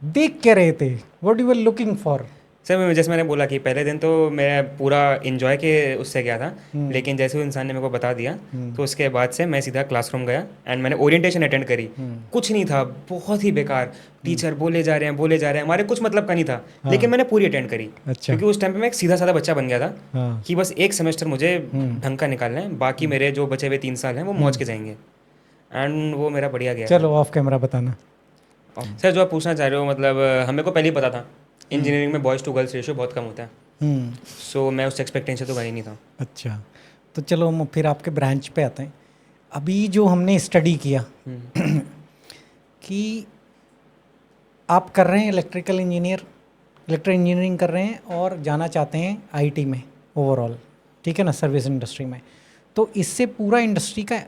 देख के रहे थे, what you were looking for? Sir जैसे मैंने बोला कि पहले दिन तो मैं पूरा इन्जॉय के उससे गया था, लेकिन जैसे वो इंसान ने मेरे को बता दिया तो उसके बाद से मैं सीधा क्लासरूम गया एंड मैंने ओरिएंटेशन अटेंड करी। कुछ नहीं था, बहुत ही बेकार, टीचर बोले जा रहे हैं, हमारे कुछ मतलब का नहीं था, लेकिन मैंने पूरी अटेंड करी। अच्छा। क्योंकि उस टाइम पे मैं एक सीधा साधा बच्चा बन गया था हाँ। कि बस एक सेमेस्टर मुझे ढंग का निकालना है, बाकी मेरे जो बचे हुए 3 साल हैं वो मौज के जाएंगे, एंड वो मेरा बढ़िया गया। चलो ऑफ कैमरा बताना। सर जो आप पूछना चाह रहे हो, मतलब हमें को पहले ही पता था इंजीनियरिंग में बॉयज़ टू गर्ल्स रेशियो बहुत कम होता है, सो मैं उस एक्सपेक्टेशन तो गया ही नहीं था। अच्छा, तो चलो हम फिर आपके ब्रांच पे आते हैं। अभी जो हमने स्टडी किया कि आप कर रहे हैं इलेक्ट्रिकल इंजीनियरिंग कर रहे हैं और जाना चाहते हैं आईटी में ओवरऑल, ठीक है ना, सर्विस इंडस्ट्री में, तो इससे पूरा इंडस्ट्री का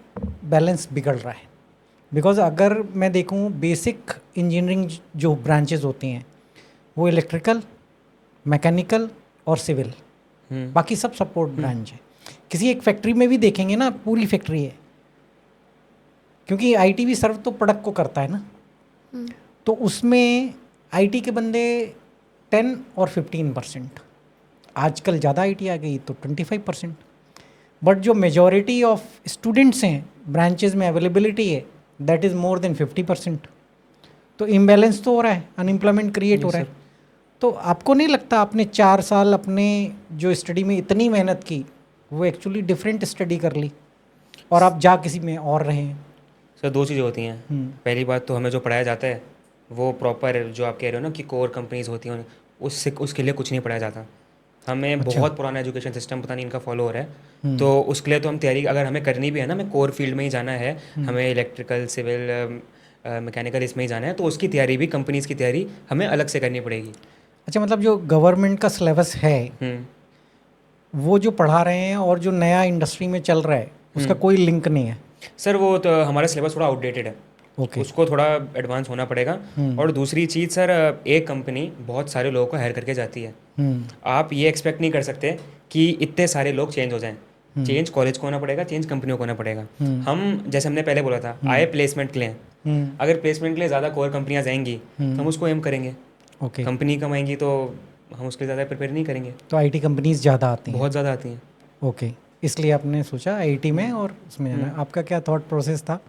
बैलेंस बिगड़ रहा है। बिकॉज अगर मैं देखूं बेसिक इंजीनियरिंग जो ब्रांचेस होती हैं वो इलेक्ट्रिकल, मैकेनिकल और सिविल, बाकी सब सपोर्ट ब्रांच है। किसी एक फैक्ट्री में भी देखेंगे ना, पूरी फैक्ट्री है, क्योंकि आईटी भी सर्व तो प्रोडक्ट को करता है ना, तो उसमें आईटी के बंदे 10 और 15%, आजकल ज़्यादा आईटी आ गई तो 25%, बट जो मेजॉरिटी ऑफ स्टूडेंट्स हैं ब्रांचेस में अवेलेबिलिटी है दैट इज़ मोर देन 50%। तो इम्बैलेंस तो हो रहा है, अनएम्प्लॉयमेंट क्रिएट हो रहा है। तो आपको नहीं लगता आपने 4 साल अपने जो स्टडी में इतनी मेहनत की वो एक्चुअली डिफरेंट स्टडी कर ली और आप जा किसी में और रहे हैं? सर 2 चीज़ें होती हैं। पहली बात तो हमें जो पढ़ाया जाता है वो प्रॉपर, जो आप कह रहे हो ना कि कोर कंपनीज होती हैं, उसके लिए कुछ नहीं पढ़ाया जाता हमें। अच्छा। बहुत पुराना एजुकेशन सिस्टम पता नहीं इनका फॉलो हो रहा है, तो उसके लिए तो हम तैयारी अगर हमें करनी भी है ना, हमें कोर फील्ड में ही जाना है, हमें इलेक्ट्रिकल, सिविल, मैकेनिकल इसमें ही जाना है, तो उसकी तैयारी भी, कंपनीज़ की तैयारी हमें अलग से करनी पड़ेगी। अच्छा, मतलब जो गवर्नमेंट का सिलेबस है वो जो पढ़ा रहे हैं और जो नया इंडस्ट्री में चल रहा है उसका कोई लिंक नहीं है? सर वो तो हमारा सिलेबस थोड़ा आउटडेटेड है, ओके। उसको थोड़ा एडवांस होना पड़ेगा। और दूसरी चीज़ सर, एक कंपनी बहुत सारे लोगों को हायर करके जाती है, आप ये एक्सपेक्ट नहीं कर सकते कि इतने सारे लोग चेंज हो जाएं। चेंज कॉलेज को होना पड़ेगा, चेंज कंपनियों को होना पड़ेगा। हम जैसे हमने पहले बोला था आए प्लेसमेंट के लिए, अगर प्लेसमेंट के लिए ज़्यादा कोर कंपनियाँ जाएंगी तो हम उसको एम करेंगे, ओके। कंपनी कमाएंगी तो हम उसके लिए ज़्यादा प्रिपेयर नहीं करेंगे। तो आईटी कंपनीज ज़्यादा आती हैं? बहुत ज़्यादा आती हैं। ओके, इसलिए आपने सोचा आईटी में और उसमें जाना। आपका क्या थॉट प्रोसेस था?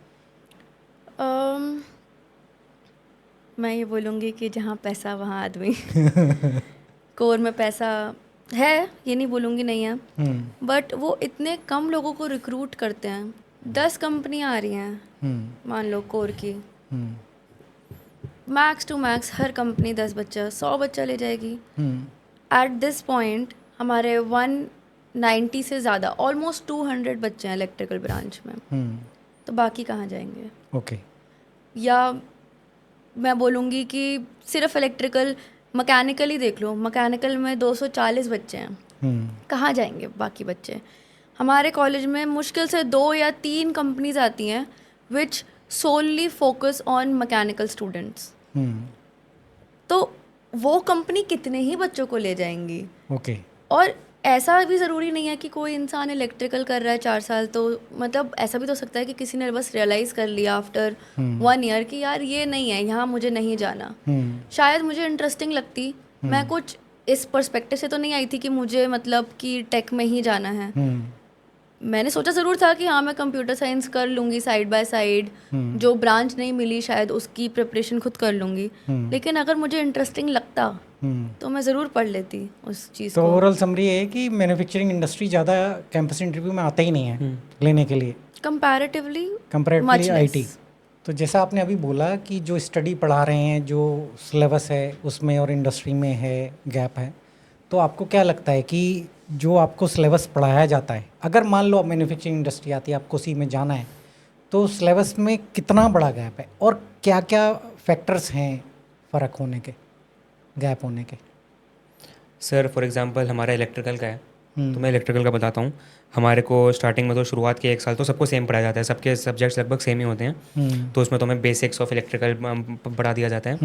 मैं ये बोलूँगी कि जहाँ पैसा वहाँ आदमी। कोर में पैसा है, ये नहीं बोलूँगी नहीं है, बट वो इतने कम लोगों को रिक्रूट करते हैं। 10 कंपनियाँ आ रही हैं मान लो कोर की, मैक्स टू मैक्स हर कंपनी 10 बच्चा, 100 बच्चा ले जाएगी। एट दिस पॉइंट हमारे 190 से ज़्यादा, ऑलमोस्ट 200 बच्चे हैं इलेक्ट्रिकल ब्रांच में, तो बाकी कहाँ जाएंगे? ओके। या मैं बोलूँगी कि सिर्फ इलेक्ट्रिकल, मैकेनिकल ही देख लो, मैकेनिकल में 240 बच्चे हैं, कहाँ जाएंगे बाकी बच्चे? हमारे कॉलेज में मुश्किल से 2 या 3 कंपनीज आती हैं which solely focus on mechanical students, तो वो कंपनी कितने ही बच्चों को ले जाएंगी? ओके। और ऐसा भी ज़रूरी नहीं है कि कोई इंसान इलेक्ट्रिकल कर रहा है 4 साल, तो मतलब ऐसा भी तो सकता है कि किसी ने बस रियलाइज़ कर लिया आफ्टर 1 ईयर कि यार ये नहीं है, यहाँ मुझे नहीं जाना। शायद मुझे इंटरेस्टिंग लगती, मैं कुछ इस पर्सपेक्टिव से तो नहीं आई थी कि मुझे मतलब कि टेक में ही जाना है। मैंने सोचा ज़रूर था कि हाँ मैं कंप्यूटर साइंस कर लूँगी साइड बाय साइड, जो ब्रांच नहीं मिली शायद उसकी प्रिपरेशन खुद कर लूँगी, लेकिन अगर मुझे इंटरेस्टिंग लगता तो मैं ज़रूर पढ़ लेती उस चीज़ तो को। ओवरऑल समरी है कि मैन्युफैक्चरिंग इंडस्ट्री ज़्यादा कैंपस इंटरव्यू में आता ही नहीं है लेने के लिए, कंपैरेटिवली आईटी। तो जैसा आपने अभी बोला कि जो स्टडी पढ़ा रहे हैं, जो सिलेबस है उसमें और इंडस्ट्री में है गैप है, तो आपको क्या लगता है कि जो आपको सिलेबस पढ़ाया जाता है, अगर मान लो आप मैन्युफैक्चरिंग इंडस्ट्री आती है, आपको उसी में जाना है, तो सिलेबस में कितना बड़ा गैप है और क्या क्या फैक्टर्स हैं फ़र्क होने के, गैप होने के? सर फॉर एग्जांपल हमारा इलेक्ट्रिकल का है, तो मैं इलेक्ट्रिकल का बताता हूँ। हमारे को स्टार्टिंग में तो शुरुआत के 1 साल तो सबको सेम पढ़ाया जाता है, सबके सब्जेक्ट्स लगभग सेम ही होते हैं। तो उसमें तो हमें बेसिक्स ऑफ इलेक्ट्रिकल पढ़ा दिया जाता है।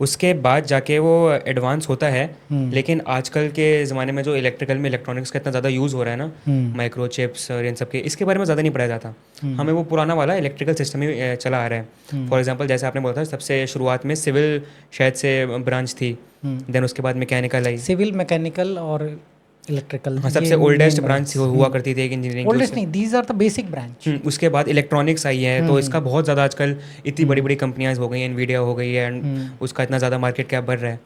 उसके बाद जाके वो एडवांस होता है। लेकिन आजकल के ज़माने में जो इलेक्ट्रिकल में इलेक्ट्रॉनिक्स का इतना ज़्यादा यूज़ हो रहा है ना, माइक्रो चिप्स और इन सब के, इसके बारे में ज़्यादा नहीं पढ़ाया जाता। हमें वो पुराना वाला इलेक्ट्रिकल सिस्टम ही चला आ रहा है। फॉर एग्जाम्पल जैसे आपने बोला था, सबसे शुरुआत में सिविल शायद से ब्रांच थी, देन उसके बाद मैकेनिकल आई। सिविल, मैकेनिकल और इलेक्ट्रिकल, हाँ, सबसे ओल्डेस्ट ब्रांच हुआ करती थी एक इंजीनियरिंग की। ओल्डेस्ट नहीं, these are the basic branch. उसके बाद इलेक्ट्रॉनिक्स आई है, तो इसका बहुत ज़्यादा आजकल इतनी बड़ी बड़ी कंपनियां हो गई हैं, एनवीडिया हो गई है, एंड उसका इतना ज़्यादा मार्केट कैप बढ़ रहा है।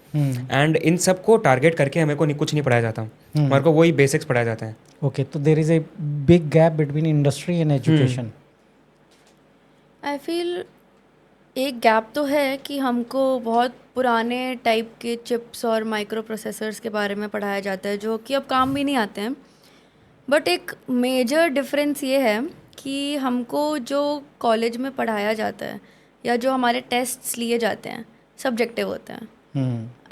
एंड इन सब को टारगेट करके हमें को कुछ नहीं पढ़ाया जाता, हमारे को वही बेसिक्स पढ़ाया जाता है। ओके, तो there is a big gap between industry and education. I feel एक गैप तो है कि हमको बहुत पुराने टाइप के चिप्स और माइक्रो प्रोसेसर्स के बारे में पढ़ाया जाता है जो कि अब काम भी नहीं आते हैं। बट एक मेजर डिफरेंस ये है कि हमको जो कॉलेज में पढ़ाया जाता है या जो हमारे टेस्ट्स लिए जाते हैं सब्जेक्टिव होते हैं।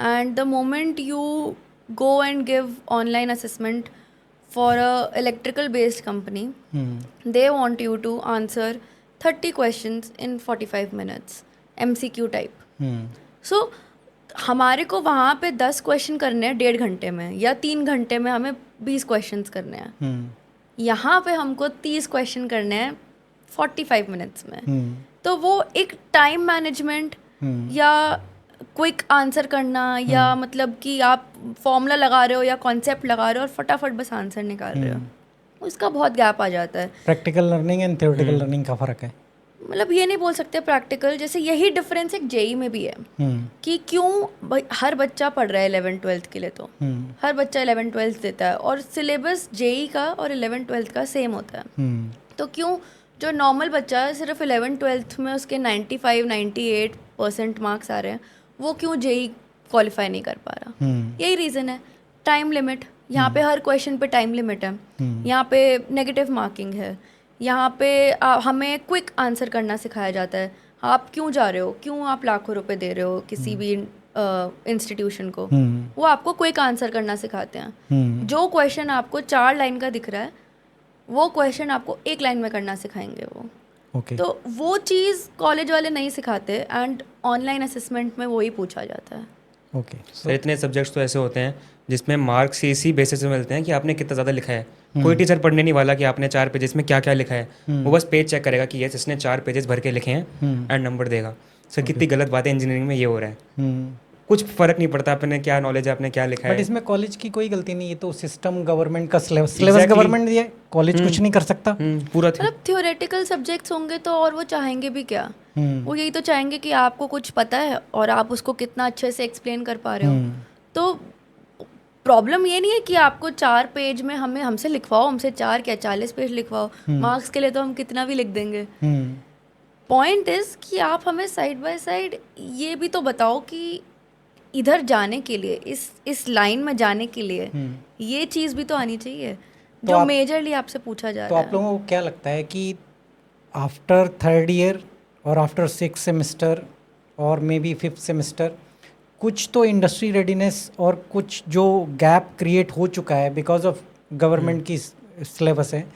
And the moment you go and give online assessment for a electrical based company, they want you to answer 30 questions in 45 minutes, MCQ type. So हमारे को वहाँ पे 10 क्वेश्चन करने हैं 1.5 घंटे में, या 3 घंटे में हमें 20 क्वेश्चंस करने हैं। यहाँ पे हमको 30 क्वेश्चन करने हैं 45 मिनट्स में। तो वो एक टाइम मैनेजमेंट या क्विक आंसर करना, या मतलब कि आप फॉर्मूला लगा रहे हो या कॉन्सेप्ट लगा रहे हो और फटाफट बस आंसर निकाल रहे हो, उसका बहुत गैप आ जाता है। Practical learning and theoretical learning का फ़र्क है। मतलब ये नहीं बोल सकते प्रैक्टिकल, जैसे यही डिफरेंस एक जेई में भी है कि क्यों हर बच्चा पढ़ रहा है 11th-12th के लिए, तो हर बच्चा 11th-12th देता है और सिलेबस जेई का और 11th-12th का सेम होता है। तो क्यों जो नॉर्मल बच्चा है सिर्फ 11th-12th में उसके 95-98% मार्क्स आ रहे हैं, वो क्यों जेई क्वालिफाई नहीं कर पा रहा? यही रीज़न है, टाइम लिमिट। यहाँ पे हर क्वेश्चन पे टाइम लिमिट है, यहाँ पे नेगेटिव मार्किंग है, यहाँ पे हमें क्विक आंसर करना सिखाया जाता है। आप क्यों जा रहे हो, क्यों आप लाखों रुपए दे रहे हो किसी भी इंस्टीट्यूशन को, वो आपको क्विक आंसर करना सिखाते हैं। जो क्वेश्चन आपको 4 लाइन का दिख रहा है वो क्वेश्चन आपको 1 लाइन में करना सिखाएंगे वो। Okay. तो वो चीज़ कॉलेज वाले नहीं सिखाते, एंड ऑनलाइन असेसमेंट में वही पूछा जाता है। ओके, सर इतने सब्जेक्ट्स तो ऐसे होते हैं जिसमें मार्क्स इसी बेसिस पे मिलते हैं कि आपने कितना ज़्यादा लिखा है। कोई टीचर पढ़ने नहीं वाला कि आपने 4 पेजेस में क्या क्या लिखा है, वो बस पेज चेक करेगा कि यस इसने 4 पेजेस भर के लिखे हैं एंड नंबर देगा। सर कितनी गलत बात है, इंजीनियरिंग में ये हो रहा है। कुछ फर्क नहीं पड़ता आपने क्या नॉलेज है, आपने क्या लिखा है। बट इसमें कॉलेज की कोई गलती नहीं है, तो सिस्टम गवर्नमेंट का सिलेबस गवर्नमेंट दिया, कॉलेज कुछ नहीं कर सकता। पूरा मतलब थ्योरेटिकल सब्जेक्ट्स होंगे तो और वो चाहेंगे भी क्या, वो यही तो चाहेंगे कि आपको कुछ पता है और आप उसको कितना अच्छे से एक्सप्लेन कर पा रहे हो। तो प्रॉब्लम ये नहीं है कि आपको 4 पेज में हमसे लिखवाओ, हमसे 4 क्या 40 पेज लिखवाओ, मार्क्स के लिए तो हम कितना भी लिख देंगे। पॉइंट इज कि आप हमें साइड बाय साइड ये भी तो बताओ कि इधर जाने के लिए, इस लाइन में जाने के लिए ये चीज़ भी तो आनी चाहिए जो मेजरली आपसे पूछा जा रहा है। तो आप लोगों को क्या लगता है कि आफ्टर 3rd ईयर और आफ्टर 6th सेमेस्टर और मे बी 5th सेमेस्टर कुछ तो इंडस्ट्री रेडीनेस और कुछ जो गैप क्रिएट हो चुका है बिकॉज ऑफ गवर्नमेंट की सिलेबस है,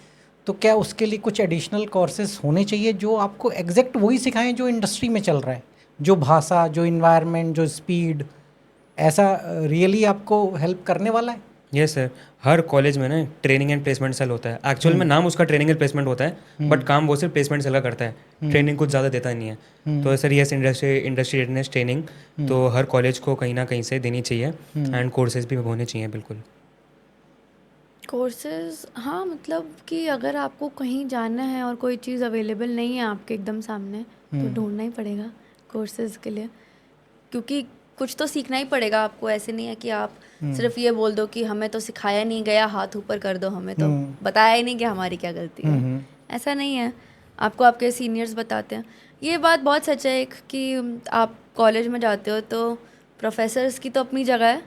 तो क्या उसके लिए कुछ एडिशनल कोर्सेज होने चाहिए जो आपको एग्जैक्ट वही सिखाएं जो इंडस्ट्री में चल रहा है, जो भाषा, जो इन्वायरमेंट, जो स्पीड, ऐसा रियली आपको हेल्प करने वाला है? यस सर, हर कॉलेज में ना ट्रेनिंग एंड प्लेसमेंट सेल होता है। एक्चुअल में नाम उसका ट्रेनिंग एंड प्लेसमेंट होता है, बट काम वो सिर्फ प्लेसमेंट सेल का करता है, ट्रेनिंग कुछ ज़्यादा देता नहीं है। तो sir yes, industry redness training तो हर कॉलेज को कहीं ना कहीं से देनी चाहिए, एंड कोर्सेज भी होने चाहिए। बिल्कुल कोर्सेज, हाँ, मतलब कि अगर आपको कहीं जाना है और कोई चीज़ अवेलेबल नहीं है आपके एकदम सामने, तो ढूंढना ही पड़ेगा कोर्सेज के लिए, क्योंकि कुछ तो सीखना ही पड़ेगा आपको। ऐसे नहीं है कि आप सिर्फ ये बोल दो कि हमें तो सिखाया नहीं गया, हाथ ऊपर कर दो, हमें तो बताया ही नहीं कि हमारी क्या गलती है। ऐसा नहीं है, आपको आपके सीनियर्स बताते हैं। ये बात बहुत सच है एक कि आप कॉलेज में जाते हो तो प्रोफेसर्स की तो अपनी जगह है,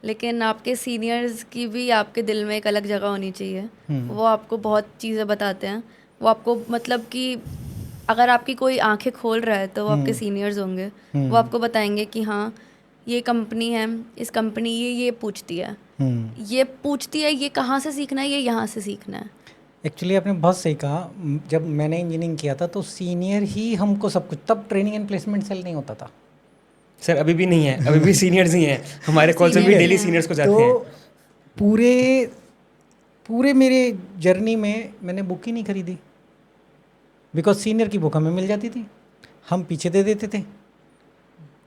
लेकिन आपके सीनियर्स की भी आपके दिल में एक अलग जगह होनी चाहिए। वो आपको बहुत चीज़ें बताते हैं, वो आपको मतलब कि अगर आपकी कोई आंखें खोल रहा है तो वो आपके सीनियर्स होंगे। वो आपको बताएंगे कि हाँ ये कंपनी है, इस कंपनी ये पूछती है, ये पूछती है ये कहाँ से सीखना है, ये यहाँ से सीखना है। एक्चुअली आपने बहुत सही कहा। जब मैंने इंजीनियरिंग किया था तो सीनियर ही हमको सब कुछ, तब ट्रेनिंग एंड प्लेसमेंट सेल नहीं होता था। सर अभी भी नहीं है, अभी भी सीनियर्स ही हैं हमारे कॉलेज में भी डेली सीनियर्स को जाते तो हैं। पूरे मेरे जर्नी में मैंने बुक ही नहीं खरीदी, बिकॉज सीनियर की बुक हमें मिल जाती थी, हम पीछे दे देते थे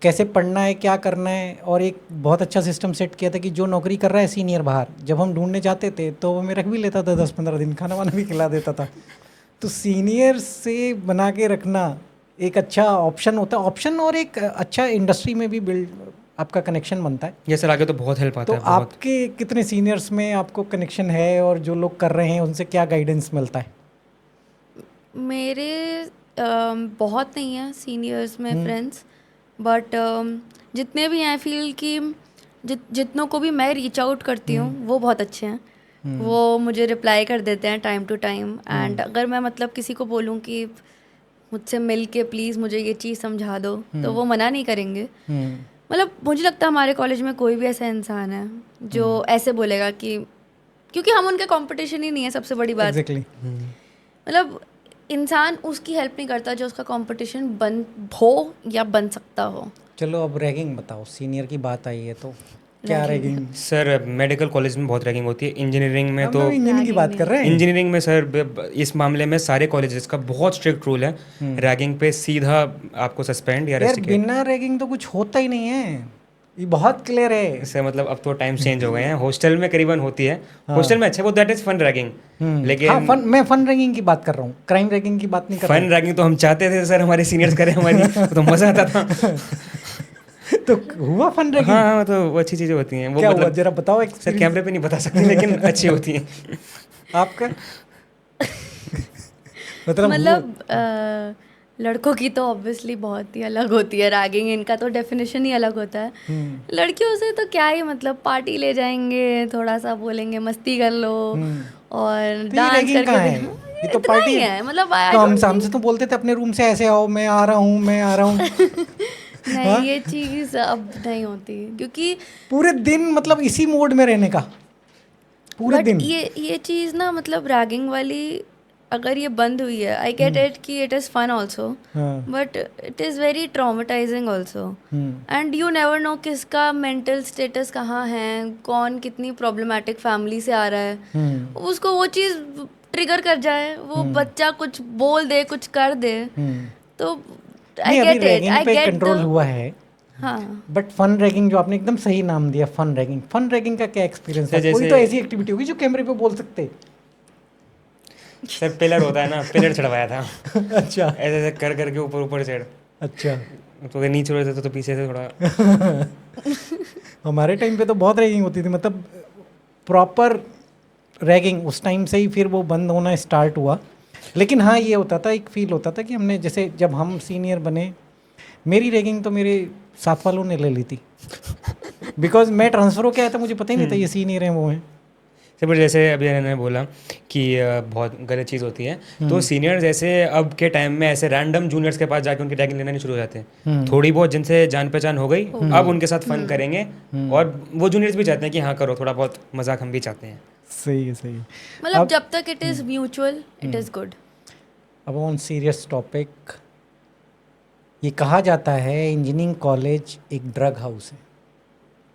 कैसे पढ़ना है, क्या करना है। और एक बहुत अच्छा सिस्टम सेट किया था कि जो नौकरी कर रहा है सीनियर बाहर, जब हम ढूंढने जाते थे तो वो हमें रख भी लेता था 10-15 दिन, खाना वाना भी खिला देता था। तो सीनियर से बना के रखना एक अच्छा ऑप्शन होता है, ऑप्शन, और एक अच्छा इंडस्ट्री में भी बिल्ड आपका कनेक्शन बनता है। ये सर आगे तो बहुत हेल्प आता तो है। बहुत। आपके कितने सीनियर्स में आपको कनेक्शन है, और जो लोग कर रहे हैं उनसे क्या गाइडेंस मिलता है? मेरे बहुत नहीं है सीनियर्स में फ्रेंड्स, बट जितने भी हैं फील कि जितनों को भी मैं रीच आउट करती हूँ वो बहुत अच्छे हैं। वो मुझे रिप्लाई कर देते हैं टाइम टू टाइम। एंड अगर मैं मतलब किसी को बोलूँ कि मुझसे मिल के प्लीज़ मुझे ये चीज़ समझा दो, तो वो मना नहीं करेंगे। मतलब मुझे लगता है हमारे कॉलेज में कोई भी ऐसा इंसान है जो ऐसे बोलेगा कि, क्योंकि हम उनके कंपटीशन ही नहीं है, सबसे बड़ी बात। एग्जैक्टली। मतलब इंसान उसकी हेल्प नहीं करता जो उसका कंपटीशन बन हो या बन सकता हो। चलो अब रैगिंग बताओ, सीनियर की बात आई है तो क्या रैगिंग? सर मेडिकल कॉलेज में बहुत रैगिंग होती है, इंजीनियरिंग में तो इंजीनियरिंग की बात कर रहे हैं। इंजीनियरिंग में सर इस मामले में सारे कॉलेजेस का बहुत स्ट्रिक्ट रूल है। रैगिंग पे सीधा आपको सस्पेंड या यार रेस्टिकेट। बिना रैगिंग तो कुछ होता ही नहीं है, ये बहुत क्लियर है। सर मतलब अब तो टाइम चेंज हो गए हैं, हॉस्टल में करीबन होती है। हॉस्टल में अच्छा वो दैट इज फन रैगिंग, लेकिन हाँ, मैं फन रैगिंग की बात कर रहा हूँ, क्राइम रैगिंग की बात नहीं कर फन रैगिंग तो हम चाहते थे सर हमारे सीनियर्स करें हमारी, तो मजा आता था। तो हुआ फन रैगिंग? हाँ हाँ, तो वो अच्छी चीज़ें होती हैं वो। क्या हुआ मतलब जरा बताओ सर एक्सपीरियंस कैमरे पे नहीं बता सकते लेकिन अच्छी होती हैं। आपका। मतलब लड़कों की तो ऑब्वियसली बहुत ही अलग होती है रैगिंग, इनका तो डेफिनेशन ही अलग होता है। लड़कियों से तो क्या ही मतलब, पार्टी ले जाएंगे, थोड़ा सा बोलेंगे मस्ती कर लो और तो डांस रैगिंग कहाँ है? ये तो पार्टी है। मतलब तो हम से तो बोलते थे अपने रूम से ऐसे आओ, मैं आ रहा हूँ, मैं आ रहा हूँ। नहीं, ये चीज़ अब नहीं होती क्योंकि पूरे दिन मतलब इसी मोड में रहने का पूरे बट दिन। ये चीज़ ना, मतलब रैगिंग वाली अगर ये बंद हुई है, आई गेट इट कि it is fun also, but it is very traumatising also. And you never know किसका मेंटल स्टेटस कहाँ है, कौन कितनी प्रॉब्लमेटिक फैमिली से आ रहा है, उसको वो चीज़ ट्रिगर कर जाए, वो बच्चा कुछ बोल दे, कुछ कर दे, तो आई get it, I get control हुआ है। हाँ, बट फन रैगिंग जो आपने एकदम सही नाम दिया, फन रैगिंग का क्या एक्सपीरियंस है? कोई तो ऐसी एक्टिविटी होगी जो कैमरे पे बोल सकते। सर पिलर होता है ना, पिलर चढ़वाया था। अच्छा, ऐसे ऐसे कर करके ऊपर चढ़। अच्छा। तो अगर नीचे रहते तो पीछे से थोड़ा। हमारे टाइम पे तो बहुत रैगिंग होती थी, मतलब प्रॉपर रैगिंग। उस टाइम से ही फिर वो बंद होना स्टार्ट हुआ। लेकिन हाँ, ये होता था, एक फील होता था कि हमने जैसे जब हम सीनियर बने, मेरी रैगिंग तो मेरे साथ वालों ने ले ली थी, बिकॉज मैं ट्रांसफ़र होकर आया था, मुझे पता ही नहीं था ये सीनियर हैं वो हैं। सर बट जैसे अभी ने बोला कि बहुत गलत चीज़ होती है, तो सीनियर जैसे अब के टाइम में ऐसे रैंडम जूनियर्स के पास जाके उनकी रैगिंग लेना नहीं शुरू हो जाते हैं। थोड़ी बहुत जिनसे जान पहचान हो गई, अब उनके साथ फन करेंगे, और वो जूनियर्स भी चाहते हैं कि हाँ करो, थोड़ा बहुत मजाक हम भी चाहते हैं। सही है, सही है। मतलब जब तक it is mutual it is good. अब ऑन सीरियस टॉपिक, ये कहा जाता है इंजीनियरिंग कॉलेज एक ड्रग हाउस है।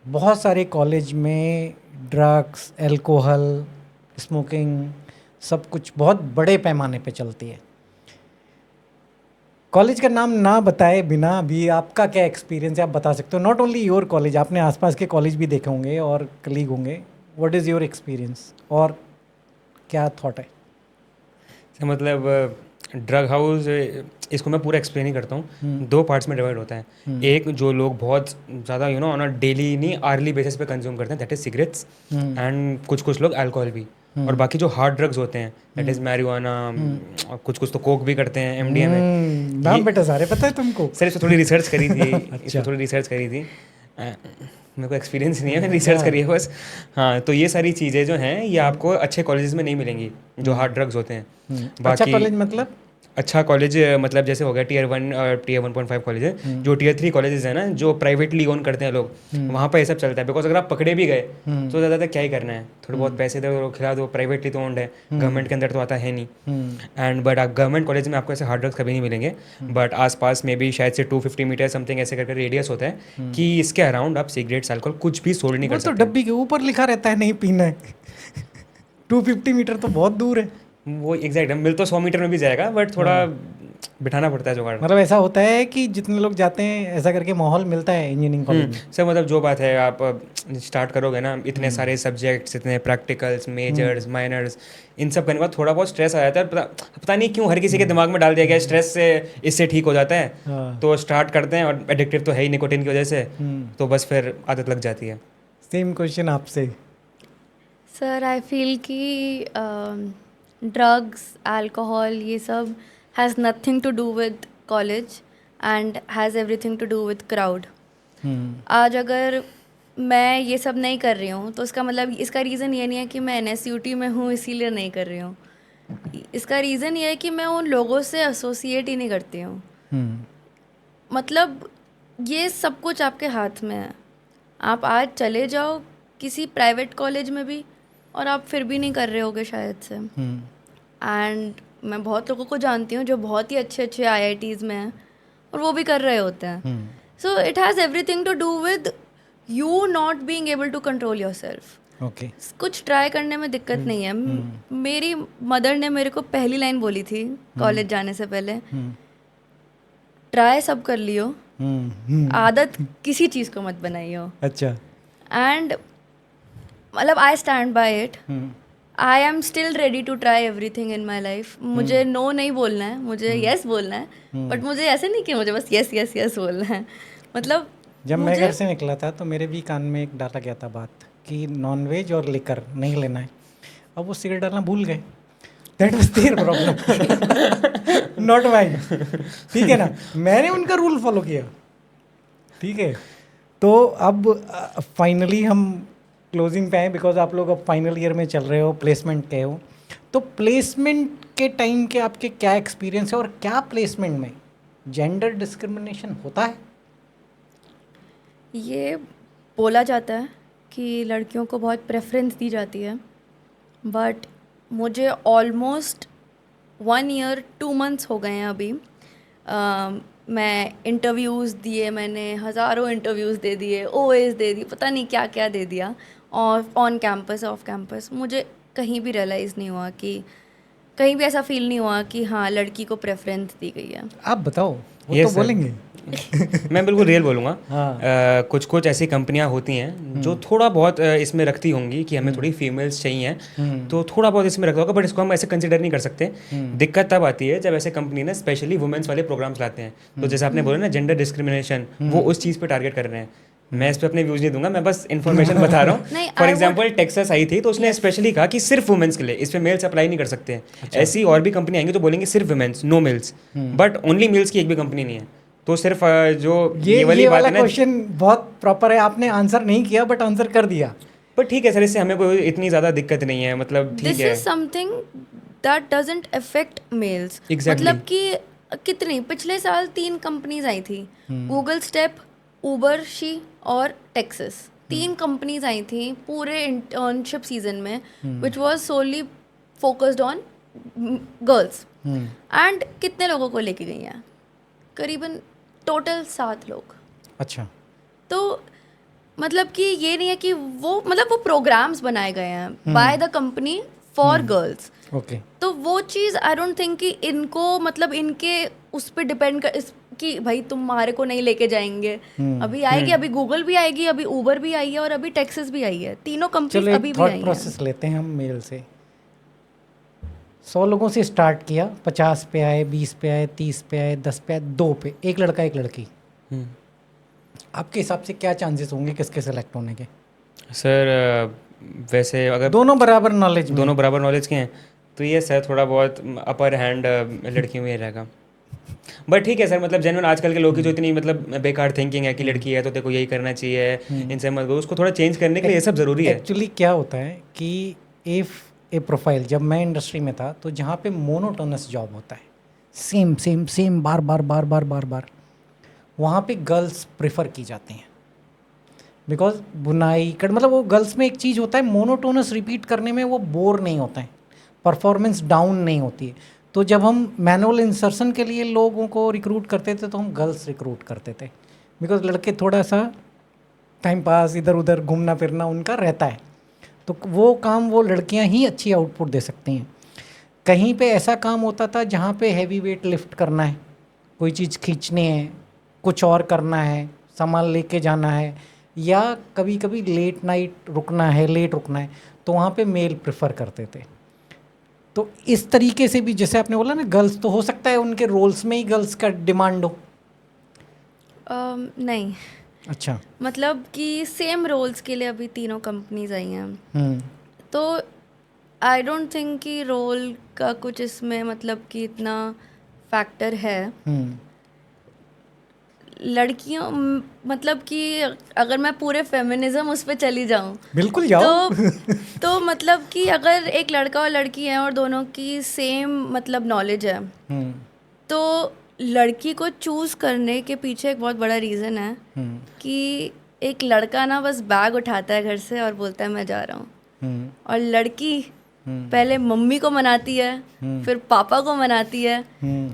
बहुत सारे कॉलेज में ड्रग्स, अल्कोहल, स्मोकिंग, सब कुछ बहुत बड़े पैमाने पे चलती है। कॉलेज का नाम ना बताए बिना भी आपका क्या एक्सपीरियंस है, आप बता सकते हो? नॉट ओनली योर कॉलेज, आपने आसपास के कॉलेज भी देखे होंगे और कलीग होंगे। व्हाट इज़ योर एक्सपीरियंस और क्या थॉट है? मतलब ड्रग हाउस, इसको मैं पूरा एक्सप्लेन ही करता हूँ। दो पार्ट्स में डिवाइड होता है। एक जो लोग बहुत ज़्यादा ऑन अ डेली नहीं आर्ली बेसिस पे कंज्यूम करते हैं, दैट इज सिगरेट्स, एंड कुछ लोग अल्कोहल भी, और बाकी जो हार्ड ड्रग्स होते हैं दैट इज मैरिजुआना, और कुछ तो कोक भी करते हैं, MDMA। नाम बेटा सारे पता है तुमको? सर इसको थोड़ी रिसर्च करी थी। अच्छा। इसको थोड़ी रिसर्च करी थी, मेरे को एक्सपीरियंस नहीं है, मैंने रिसर्च करी है बस। हाँ, तो ये सारी चीज़ें जो हैं ये आपको अच्छे कॉलेजेस में नहीं मिलेंगी, जो हार्ड ड्रग्स होते हैं। अच्छा कॉलेज मतलब अच्छा कॉलेज मतलब जैसे हो गया टियर 1 और टियर 1.5 कॉलेज है, जो टियर 3 कॉलेजेस है ना, जो प्राइवेटली ओन करते हैं लोग, वहाँ पर ये सब चलता है। बिकॉज अगर आप पकड़े भी गए तो ज़्यादा क्या ही करना है, थोड़े बहुत पैसे दो खिला दो, प्राइवेटली तो ओन्ड है, गवर्नमेंट के अंदर तो आता है नहीं। एंड बट गवर्नमेंट कॉलेज में आपको ऐसे हार्ड ड्रग्स कभी नहीं मिलेंगे, बट आसपास में भी शायद से 250 मीटर समथिंग ऐसे करके रेडियस होता है कि इसके अराउंड आप सिगरेट्स अल्कोहल कुछ भी सोल्ड नहीं कर वो तो सकते। डब्बी के ऊपर लिखा रहता है नहीं पीना है। 250 मीटर तो बहुत दूर है। वो एग्जैक्ट मिल तो 100 मीटर में भी जाएगा, बट थोड़ा बिठाना पड़ता है जुगाड़। मतलब ऐसा होता है कि जितने लोग जाते हैं ऐसा करके माहौल मिलता है इंजीनियरिंग कॉलेज में। सर मतलब जो बात है, आप स्टार्ट करोगे ना, इतने सारे सब्जेक्ट्स, इतने प्रैक्टिकल्स, मेजर्स, माइनर्स, इन सब करने के बाद थोड़ा बहुत स्ट्रेस आ जाता है। पता नहीं क्यों हर किसी के दिमाग में डाल दिया गया स्ट्रेस से इससे ठीक हो जाता है, तो स्टार्ट करते हैं, और एडिक्टिव तो है ही निकोटीन की वजह से, तो बस फिर आदत लग जाती है। सेम क्वेश्चन आपसे। सर आई फील कि ड्रग्स, अल्कोहल, ये सब has nothing to do with college and has everything to do with crowd. आज अगर मैं ये सब नहीं कर रही हूँ तो इसका मतलब, इसका रीज़न ये नहीं है कि मैं NSUT में हूँ इसीलिए नहीं कर रही हूँ। इसका रीज़न ये है कि मैं उन लोगों से एसोसिएट ही नहीं करती हूँ। मतलब ये सब कुछ आपके हाथ में है। आप आज चले जाओ किसी प्राइवेट कॉलेज में भी और आप फिर भी नहीं कर रहे होगे शायद से। एंड मैं बहुत लोगों को जानती हूँ जो बहुत ही अच्छे अच्छे IITs में हैं और वो भी कर रहे होते हैं। So it has everything to do with you not being able to control yourself. Okay. कुछ ट्राई करने में दिक्कत नहीं है। मेरी मदर ने मेरे को पहली लाइन बोली थी कॉलेज जाने से पहले, ट्राई सब कर लियो, आदत किसी चीज़ को मत बनाइयो। अच्छा। एंड मतलब I stand by it. I am still ready to try everything in my life. मुझे नो नहीं बोलना है, मुझे यस बोलना है, बट मुझे ऐसे नहीं कि मुझे बस यस यस यस बोलना है। मतलब जब मैं घर से निकला था तो मेरे भी कान में एक डाला गया था बात कि नॉनवेज और लिकर नहीं लेना है। अब वो सिगरेट डालना भूल गए। That was their problem, not mine. ठीक है ना, मैंने उनका रूल फॉलो किया। ठीक है, तो अब फाइनली हम क्लोजिंग पे आए, बिकॉज आप लोग अब फाइनल ईयर में चल रहे हो, प्लेसमेंट के हो। तो प्लेसमेंट के टाइम के आपके क्या एक्सपीरियंस है, और क्या प्लेसमेंट में जेंडर डिस्क्रिमिनेशन होता है? ये बोला जाता है कि लड़कियों को बहुत प्रेफरेंस दी जाती है, बट मुझे ऑलमोस्ट 1 ईयर 2 मंथ्स हो गए हैं अभी। मैं इंटरव्यूज़ दिए, मैंने हज़ारों इंटरव्यूज़ दे दिए, OAs दे दी, पता नहीं क्या क्या दे दिया, और ऑन कैंपस ऑफ कैंपस। मुझे कहीं भी रियलाइज़ नहीं हुआ कि, कहीं भी ऐसा फील नहीं हुआ कि हाँ लड़की को प्रेफरेंस दी गई है। आप बताओ, वो Yes, तो sir. बोलेंगे। मैं बिल्कुल रियल बोलूँगा। हाँ। कुछ कुछ ऐसी कंपनियां होती हैं जो थोड़ा बहुत इसमें रखती होंगी कि हमें थोड़ी फीमेल्स चाहिए, तो थोड़ा बहुत इसमें रखता होगा, बट इसको हम ऐसे कंसिडर नहीं कर सकते। दिक्कत तब आती है जब ऐसे कंपनी ना स्पेशली वुमेन्स वाले प्रोग्राम्स लाते हैं। तो जैसे आपने बोला ना जेंडर डिस्क्रिमिनेशन, वो उस चीज़ पे टारगेट कर रहे हैं। मैं इस पे अपने व्यूज नहीं दूंगा, मैं बस इन्फॉर्मेशन बता रहा नहीं, हूँ। फॉर एग्जांपल टेक्सास आई थी तो उसने स्पेशली कहा कि सिर्फ वुमेन्स के लिए, इस पे मेल्स अप्लाई नहीं कर सकते। ऐसी और भी कंपनी आएंगी तो बोलेंगे सिर्फ womens, no males, but only males की एक भी कंपनी नहीं है। तो सिर्फ जो ये वाली बात है ना, क्वेश्चन बहुत प्रॉपर है, आपने आंसर नहीं किया बट आंसर कर दिया। पर ठीक है सर, इससे हमें कोई इतनी ज़्यादा दिक्कत नहीं है, मतलब ठीक दिस है। Is something that doesn't affect males. Exactly. मतलब कि कितनी, पिछले साल 3 कंपनीज आई थी, गूगल स्टेप, उबर शी और टेक्सास। 3 कंपनीज आई थी पूरे इंटर्नशिप सीजन में, which was solely focused on girls. And कितने लोगों को लेके गई हैं? करीबन टोटल 7 लोग। अच्छा। तो मतलब कि ये नहीं है कि वो, मतलब वो प्रोग्राम्स बनाए गए हैं by the company for girls. Okay. तो वो चीज़ आई डोंट थिंक कि इनको, मतलब इनके उस पर डिपेंड कर कि भाई तुम्हारे को नहीं लेके जाएंगे। अभी आएगी, अभी गूगल भी आएगी, अभी उबर भी आई है और अभी टेक्सास भी आई है। तीनों कंपनीज चलो अभी एक भी आई थॉट हैं। प्रोसेस लेते हैं हम मेल से। 100 लोगों से स्टार्ट किया, 50 पे आए, 20 पे आए, 30 पे आए, 10 पे आए, 2 पे, एक लड़का एक लड़की। आपके हिसाब से क्या चांसेस होंगे किसके सेलेक्ट होने के? सर वैसे अगर दोनों बराबर नॉलेज, दोनों बराबर नॉलेज के हैं तो ये सर थोड़ा बहुत अपर हैंड लड़कियों में ही रहेगा। बट ठीक है सर, मतलब जेन्युइन आजकल के लोगों की जो इतनी मतलब बेकार थिंकिंग है कि लड़की है तो तेरे को यही करना चाहिए, इनसे मत, उसको थोड़ा चेंज करने के लिए ये सब ज़रूरी है। एक्चुअली क्या होता है कि इफ़ ए प्रोफाइल, जब मैं इंडस्ट्री में था तो जहाँ पे मोनोटोनस जॉब होता है, सेम सेम सेम, बार बार बार बार बार बार, वहाँ पे गर्ल्स प्रेफर की जाती हैं बिकॉज बुनाई कर मतलब वो गर्ल्स में एक चीज़ होता है, मोनोटोनस रिपीट करने में वो बोर नहीं होता है, परफॉर्मेंस डाउन नहीं होती है। तो जब हम मैनुअल इंसर्शन के लिए लोगों को रिक्रूट करते थे तो हम गर्ल्स रिक्रूट करते थे, बिकॉज लड़के थोड़ा सा टाइम पास इधर उधर घूमना फिरना उनका रहता है, तो वो काम वो लड़कियां ही अच्छी आउटपुट दे सकती हैं। कहीं पे ऐसा काम होता था जहाँ पे हैवी वेट लिफ्ट करना है, कोई चीज़ खींचनी है, कुछ और करना है, सामान लेके जाना है, या कभी कभी लेट नाइट रुकना है, लेट रुकना है, तो वहाँ पे मेल प्रेफर करते थे। तो इस तरीके से भी जैसे आपने बोला ना, गर्ल्स तो हो सकता है उनके रोल्स में ही गर्ल्स का डिमांड हो। नहीं, अच्छा। मतलब कि सेम रोल्स के लिए अभी तीनों कंपनीज आई हैं, तो आई डोंट थिंक कि रोल का कुछ इसमें मतलब कि इतना फैक्टर है। लड़कियों मतलब कि अगर मैं पूरे फेमिनिज्म उस पर चली जाऊं, बिल्कुल जाओ। तो मतलब कि अगर एक लड़का और लड़की है और दोनों की सेम मतलब नॉलेज है, तो लड़की को चूज़ करने के पीछे एक बहुत बड़ा रीज़न है कि एक लड़का ना बस बैग उठाता है घर से और बोलता है मैं जा रहा हूँ, और लड़की पहले मम्मी को मनाती है, फिर पापा को मनाती है,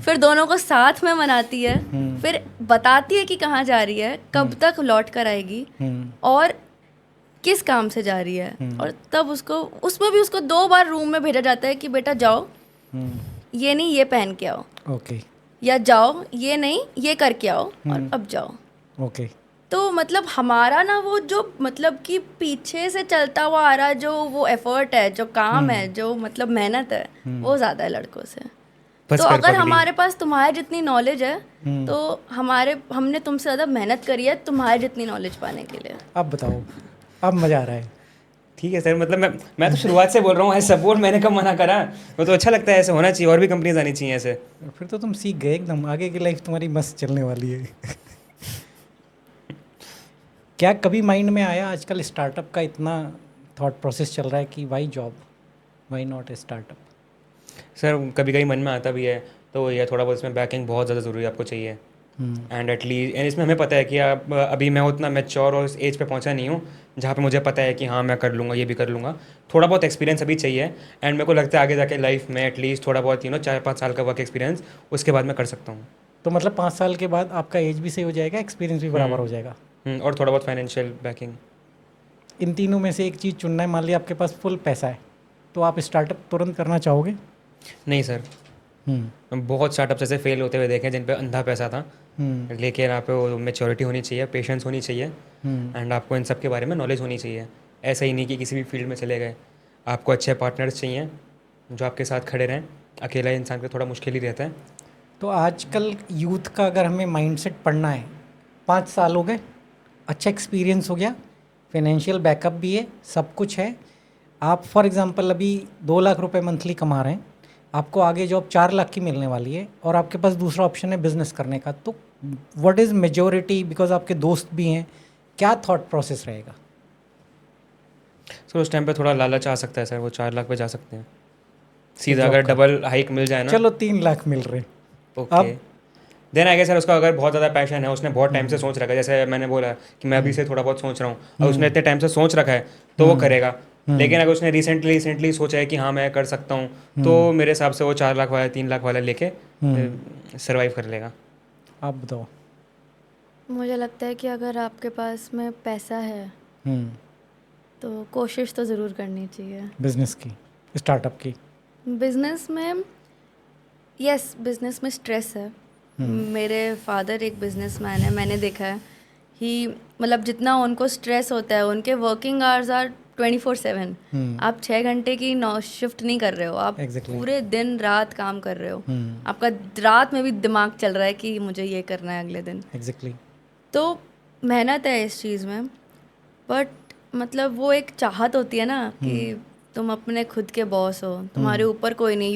फिर दोनों को साथ में मनाती है, फिर बताती है कि कहाँ जा रही है, कब तक लौट कर आएगी और किस काम से जा रही है, और तब उसको उसमें भी उसको 2 बार रूम में भेजा जाता है कि बेटा जाओ, ये नहीं ये पहन के आओ, ओके, या जाओ ये नहीं ये करके आओ, और अब जाओ। ओके। तो मतलब हमारा ना वो जो मतलब कि पीछे से चलता हुआ आ रहा जो वो एफर्ट है, जो काम है, जो मतलब मेहनत है, वो ज़्यादा है लड़कों से। बस तो कर अगर पगली। हमारे पास तुम्हारे जितनी नॉलेज है, तो हमने तुमसे ज़्यादा मेहनत करी है तुम्हारे जितनी नॉलेज पाने के लिए। अब बताओ, अब मज़ा आ रहा है। ठीक है सर, मतलब मैं तो शुरुआत से बोल रहा हूँ, ऐसे सपोर्ट मैंने कब मना करा। वो तो अच्छा लगता है, ऐसे होना चाहिए, और भी कंपनीज आनी चाहिए ऐसे। फिर तो तुम सीख गए एकदम, आगे की लाइफ तुम्हारी मस्त चलने वाली है। क्या कभी माइंड में आया, आजकल स्टार्टअप का इतना थॉट प्रोसेस चल रहा है कि why job, why not a startup? Sir कभी कभी मन में आता भी है, तो ये थोड़ा बहुत इसमें बैकिंग बहुत ज़्यादा ज़रूरी आपको चाहिए। एंड एटलीस्ट इसमें हमें पता है कि आप अभी मैं उतना मैच्योर और उस एज पे पहुंचा नहीं हूँ जहाँ पे मुझे पता है कि हाँ मैं कर लूँगा, ये भी कर लूँगा। थोड़ा बहुत एक्सपीरियंस अभी चाहिए, एंड मेरे को लगता है आगे जाके लाइफ में एटलीस्ट थोड़ा बहुत 4-5 साल का वर्क एक्सपीरियंस, उसके बाद मैं कर सकता हूँ। तो मतलब 5 साल के बाद आपका एज भी सही हो जाएगा, एक्सपीरियंस भी बराबर हो जाएगा। और थोड़ा बहुत फाइनेंशियल बैकिंग। इन तीनों में से एक चीज़ चुनना है, मान लिया आपके पास फुल पैसा है, तो आप स्टार्टअप तुरंत करना चाहोगे? नहीं सर, बहुत स्टार्टअप्स ऐसे फेल होते हुए देखे जिन पे अंधा पैसा था, लेकिन यहाँ पे वो मेच्योरिटी होनी चाहिए, पेशेंस होनी चाहिए, एंड आपको इन सब के बारे में नॉलेज होनी चाहिए। ऐसा ही नहीं कि किसी भी फील्ड में चले गए, आपको अच्छे पार्टनर्स चाहिए जो आपके साथ खड़े रहें। अकेला इंसान को थोड़ा मुश्किल ही रहता है। तो आजकल यूथ का अगर हमें माइंडसेट पढ़ना है, 5 साल हो गए, अच्छा एक्सपीरियंस हो गया, फाइनेंशियल बैकअप भी है, सब कुछ है, आप फॉर एग्जांपल अभी 2 लाख रुपए मंथली कमा रहे हैं, आपको आगे जॉब 4 लाख की मिलने वाली है, और आपके पास दूसरा ऑप्शन है बिजनेस करने का, तो व्हाट इज़ मेजोरिटी, बिकॉज आपके दोस्त भी हैं, क्या थॉट प्रोसेस रहेगा? सो उस टाइम पे थोड़ा लालच आ सकता है सर, वो 4 लाख पे जा सकते हैं सीधा, अगर डबल हाइक मिल जाए ना। चलो 3 लाख मिल रहे, okay, then I guess sir उसका अगर बहुत ज़्यादा पैशन है, उसने बहुत टाइम से सोच रखा है, जैसे मैंने बोला कि मैं अभी से थोड़ा बहुत सोच रहा हूँ, और उसने इतने टाइम से सोच रखा है तो वो करेगा। लेकिन अगर उसने रिसेंटली सोचा है कि हाँ मैं कर सकता हूँ, तो मेरे हिसाब से वो 4 लाख वाला 3 लाख वाला लेके सर्वाइव कर लेगा। आप बताओ। मुझे लगता है कि अगर आपके पास में पैसा है तो कोशिश तो ज़रूर करनी चाहिए बिजनेस की, स्टार्टअप की। बिजनेस में। यस, बिजनेस में स्ट्रेस है। मेरे फादर एक बिजनेसमैन है, मैंने देखा है ही, मतलब जितना उनको स्ट्रेस होता है, उनके वर्किंग आवर्स आर 24/7। आप 6 घंटे की शिफ्ट नहीं कर रहे हो, आप पूरे दिन रात काम कर रहे हो। आपका रात में भी दिमाग चल रहा है कि मुझे ये करना है अगले दिन। एग्जैक्टली। तो मेहनत है इस चीज़ में, बट मतलब वो एक चाहत होती है ना कि तुम अपने खुद के बॉस हो, तुम्हारे ऊपर कोई नहीं,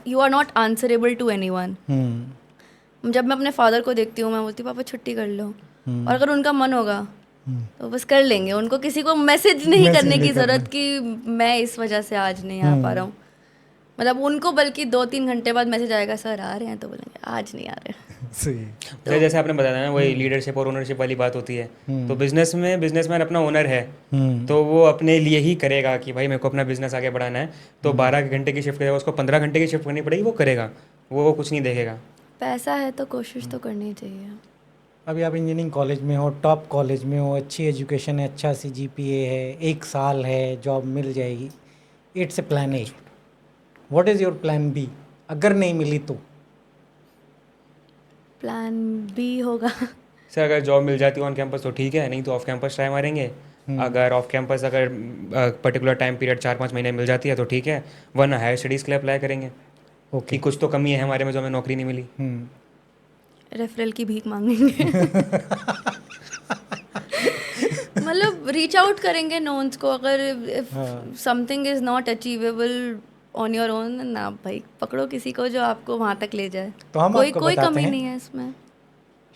you are not answerable to anyone. जब मैं अपने फादर को देखती हूँ, मैं बोलती हूँ पापा छुट्टी कर लो, और अगर उनका मन होगा तो बस कर लेंगे, उनको किसी को मैसेज नहीं करने की ज़रूरत कि मैं इस वजह से आज नहीं आ पा रहा हूँ। मतलब उनको बल्कि 2-3 घंटे बाद मैसेज आएगा, सर आ रहे हैं, तो बोलेंगे आज नहीं आ रहे। सही। तो जैसे आपने बताया ना, वही लीडरशिप और ओनरशिप वाली बात होती है। तो बिजनेस में बिजनेसमैन अपना ओनर है, तो वो अपने लिए ही करेगा कि भाई मेरे को अपना बिजनेस आगे बढ़ाना है, तो 12 घंटे की शिफ्ट करेगा, उसको 15 घंटे की शिफ्ट करनी पड़ेगी, वो करेगा, वो कुछ नहीं देखेगा। पैसा है तो कोशिश तो करनी चाहिए। अभी आप इंजीनियरिंग कॉलेज में हो, टॉप कॉलेज में हो, अच्छी एजुकेशन है, अच्छा CGPA है, 1 साल है, जॉब मिल जाएगी, it's a plan A. What is your plan B अगर नहीं मिली तो? प्लान बी होगा सर अगर जॉब मिल जाती है ऑन कैंपस तो ठीक है, नहीं तो ऑफ कैंपस ट्राई मारेंगे। अगर ऑफ कैंपस अगर पर्टिकुलर टाइम पीरियड 4-5 महीने मिल जाती है तो ठीक है, वरना हायर स्टडीज़ के लिए अप्लाई करेंगे। ओके। कि कुछ तो कमी है हमारे में जो हमें नौकरी नहीं मिली। रेफरल की भीख मांगेंगे मतलब रीच आउट करेंगे नोन्स को, अगर something is not achievable on your own, ना भाई पकड़ो किसी को जो आपको वहाँ तक ले जाए। तो हम कोई आपको कोई बताते कमी हैं। नहीं है इसमें।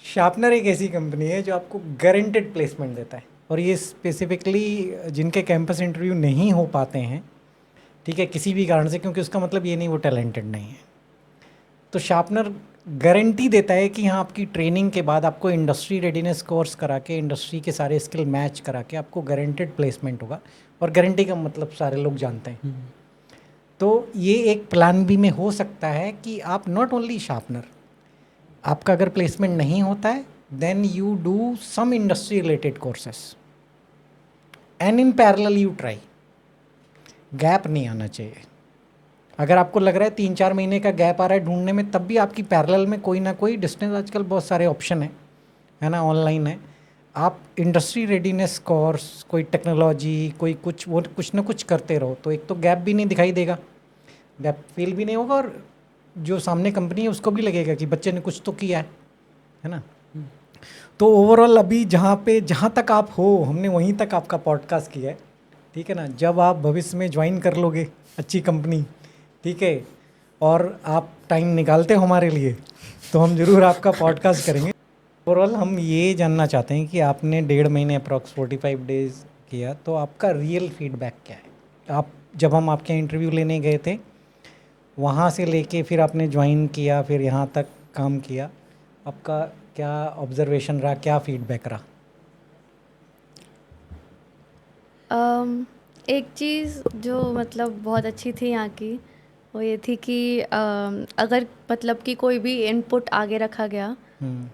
शार्पनर एक ऐसी कंपनी है जो आपको गारंटेड प्लेसमेंट देता है, और ये स्पेसिफिकली जिनके कैंपस इंटरव्यू नहीं हो पाते हैं, ठीक है, किसी भी कारण से, क्योंकि उसका मतलब ये नहीं वो टैलेंटेड नहीं है, तो शार्पनर गारंटी देता है कि हाँ आपकी ट्रेनिंग के बाद आपको इंडस्ट्री रेडीनेस कोर्स करा के, इंडस्ट्री के सारे स्किल मैच करा के आपको गारंटेड प्लेसमेंट होगा। और गारंटी का मतलब सारे लोग जानते हैं। तो ये एक प्लान बी में हो सकता है कि आप नॉट ओनली शार्पनर, आपका अगर प्लेसमेंट नहीं होता है then you do some industry related courses and in parallel you try. Gap नहीं आना चाहिए। अगर आपको लग रहा है 3-4 महीने का गैप आ रहा है ढूंढने में, तब भी आपकी पैरेलल में कोई ना कोई डिस्टेंस, आजकल बहुत सारे ऑप्शन है ना, ऑनलाइन है, आप इंडस्ट्री रेडीनेस कोर्स, कोई टेक्नोलॉजी, कोई कुछ, वो कुछ ना कुछ करते रहो, तो एक तो गैप भी नहीं दिखाई देगा, गैप फील भी नहीं होगा, और जो सामने कंपनी है उसको भी लगेगा कि बच्चे ने कुछ तो किया है ना। तो ओवरऑल अभी जहाँ तक आप हो, हमने वहीं तक आपका पॉडकास्ट किया है, ठीक है ना। जब आप भविष्य में ज्वाइन कर लोगे अच्छी कंपनी, ठीक है, और आप टाइम निकालते हो हमारे लिए, तो हम ज़रूर आपका पॉडकास्ट करेंगे। ओवरऑल हम ये जानना चाहते हैं कि आपने 1.5 महीने अप्रॉक्स 45 डेज़ किया, तो आपका रियल फीडबैक क्या है? आप जब हम आपके इंटरव्यू लेने गए थे, वहाँ से लेके फिर आपने ज्वाइन किया, फिर यहाँ तक काम किया, आपका क्या ऑब्जर्वेशन रहा, क्या फीडबैक रहा? एक चीज़ जो मतलब बहुत अच्छी थी यहाँ की, वो ये थी कि अगर मतलब कि कोई भी इनपुट आगे रखा गया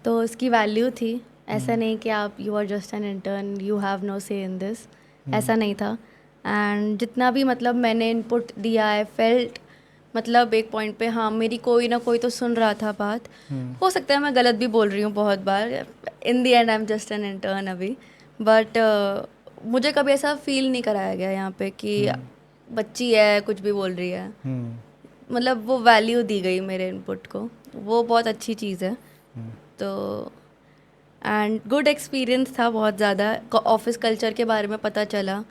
तो उसकी वैल्यू थी। ऐसा नहीं कि आप you are just an intern, you have no say in this, ऐसा नहीं था। एंड जितना भी मतलब मैंने इनपुट दिया है, फेल्ट मतलब एक पॉइंट पे हाँ मेरी कोई ना कोई तो सुन रहा था बात। हो सकता है मैं गलत भी बोल रही हूँ बहुत बार, in the end I am just an intern अभी, बट मुझे कभी ऐसा फील नहीं कराया गया यहाँ पे कि बच्ची है कुछ भी बोल रही है। मतलब वो वैल्यू दी गई मेरे इनपुट को, वो बहुत अच्छी चीज़ है। तो एंड गुड एक्सपीरियंस था बहुत ज़्यादा। ऑफिस कल्चर के बारे में पता चला,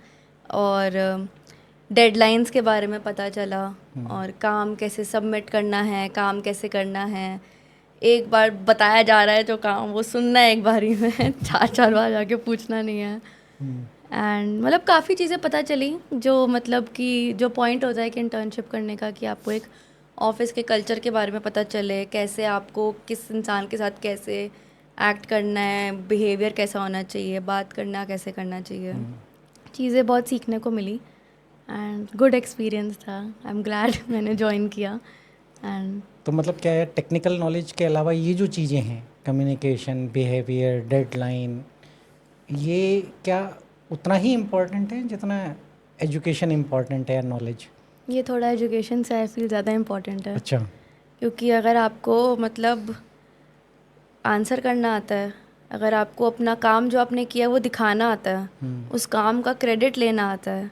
और डेडलाइंस के बारे में पता चला, और काम कैसे सबमिट करना है, काम कैसे करना है। एक बार बताया जा रहा है जो काम, वो सुनना है एक बार ही में 4-4 बार जाके पूछना नहीं है। एंड मतलब काफ़ी चीज़ें पता चली, जो मतलब कि जो पॉइंट होता है कि इंटर्नशिप करने का, कि आपको एक ऑफिस के कल्चर के बारे में पता चले, कैसे आपको किस इंसान के साथ कैसे एक्ट करना है, बिहेवियर कैसा होना चाहिए, बात करना कैसे करना चाहिए। चीज़ें बहुत सीखने को मिली एंड गुड एक्सपीरियंस था। आई एम ग्लैड मैंने ज्वाइन किया। एंड तो मतलब क्या है, टेक्निकल नॉलेज के अलावा ये जो चीज़ें हैं, कम्युनिकेशन, बिहेवियर, डेडलाइन, ये क्या उतना ही इम्पोर्टेंट है जितना एजुकेशन इम्पोर्टेंट है या नॉलेज? ये थोड़ा एजुकेशन से आई फील ज़्यादा इम्पोर्टेंट है। अच्छा। क्योंकि अगर आपको मतलब आंसर करना आता है, अगर आपको अपना काम जो आपने किया वो दिखाना आता है, उस काम का क्रेडिट लेना आता है,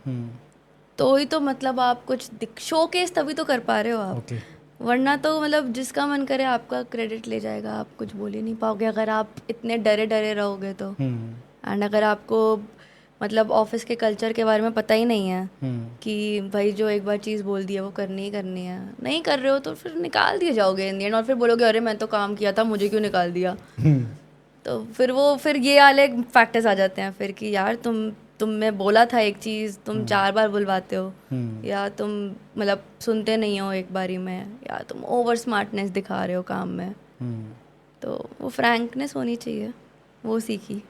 तो ही तो मतलब आप कुछ शोकेस तभी तो कर पा रहे हो आप। ओके। वरना तो मतलब जिसका मन करे आपका क्रेडिट ले जाएगा, आप कुछ बोल ही नहीं पाओगे अगर आप इतने डरे डरे रहोगे तो। एंड अगर आपको मतलब ऑफिस के कल्चर के बारे में पता ही नहीं है कि भाई जो एक बार चीज़ बोल दी है वो करनी ही करनी है, नहीं कर रहे हो तो फिर निकाल दिए जाओगे इन दी एंड, और फिर बोलोगे अरे मैं तो काम किया था, मुझे क्यों निकाल दिया। तो फिर ये वाले फैक्टर्स आ जाते हैं फिर कि यार तुम तुमने बोला था एक चीज़ तुम 4 बार बुलवाते हो, या तुम मतलब सुनते नहीं हो एक बारी में, या तुम ओवर स्मार्टनेस दिखा रहे हो काम में। तो वो फ्रैंकनेस होनी चाहिए, वो सीखी।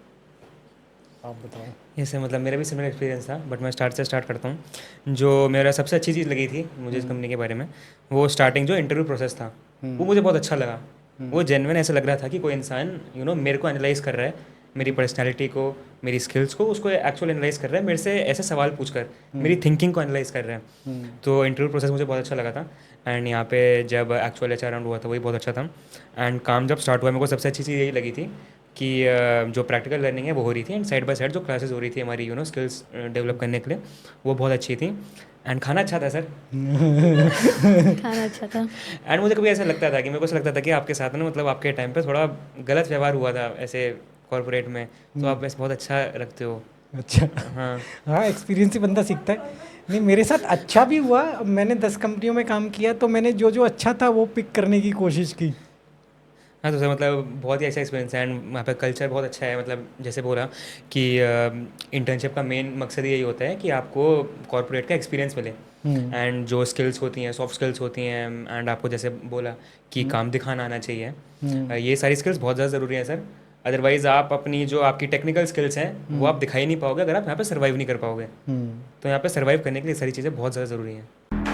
आप बताओ। जैसे मतलब मेरा भी सिमिलर एक्सपीरियंस था, बट मैं स्टार्ट करता हूँ। जो मेरा सबसे अच्छी चीज़ लगी थी मुझे इस कंपनी के बारे में, वो स्टार्टिंग जो इंटरव्यू प्रोसेस था वो मुझे बहुत अच्छा लगा। वो जेन्युइन ऐसा लग रहा था कि कोई इंसान मेरे को एनालाइज कर रहा है, मेरी पर्सनैलिटी को, मेरी स्किल्स को, उसको एक्चुअल एनालाइज कर रहा है, मेरे से ऐसे सवाल पूछ कर मेरी थिंकिंग को एनालाइज कर रहा है। तो इंटरव्यू प्रोसेस मुझे बहुत अच्छा लगा था। एंड यहाँ पे जब एक्चुअल एचआर राउंड हुआ था वही बहुत अच्छा था। एंड काम जब स्टार्ट हुआ मेरे को सबसे अच्छी चीज़ यही लगी थी कि जो प्रैक्टिकल लर्निंग है वो हो रही थी, एंड साइड बाय साइड जो क्लासेस हो रही थी हमारी स्किल्स डेवलप करने के लिए, वो बहुत अच्छी थी। एंड खाना अच्छा था सर। खाना अच्छा था। एंड मुझे कभी ऐसा लगता था कि मेरे को ऐसा लगता था कि आपके साथ ना मतलब आपके टाइम पे थोड़ा गलत व्यवहार हुआ था ऐसे कॉर्पोरेट में, तो आप ऐसे बहुत अच्छा रखते हो। अच्छा। हाँ हाँ, एक्सपीरियंस ही बंदा सीखता है। नहीं, मेरे साथ अच्छा भी हुआ। मैंने 10 कंपनियों में काम किया, तो मैंने जो जो अच्छा था वो पिक करने की कोशिश की। हाँ, तो सर मतलब बहुत ही अच्छा एक्सपीरियंस है। एंड वहाँ पे कल्चर बहुत अच्छा है। मतलब जैसे बोला कि इंटर्नशिप का मेन मकसद यही होता है कि आपको कॉर्पोरेट का एक्सपीरियंस मिले, एंड जो स्किल्स होती हैं, सॉफ्ट स्किल्स होती हैं, एंड आपको जैसे बोला कि काम दिखाना आना चाहिए। ये सारी स्किल्स बहुत ज़्यादा ज़रूरी है सर। अदरवाइज़ आप अपनी जो आपकी टेक्निकल स्किल्स हैं वो आप दिखा ही नहीं पाओगे अगर आप यहाँ पे सर्वाइव नहीं कर पाओगे। तो यहाँ पे सर्वाइव करने के लिए सारी चीज़ें बहुत ज़्यादा ज़रूरी हैं।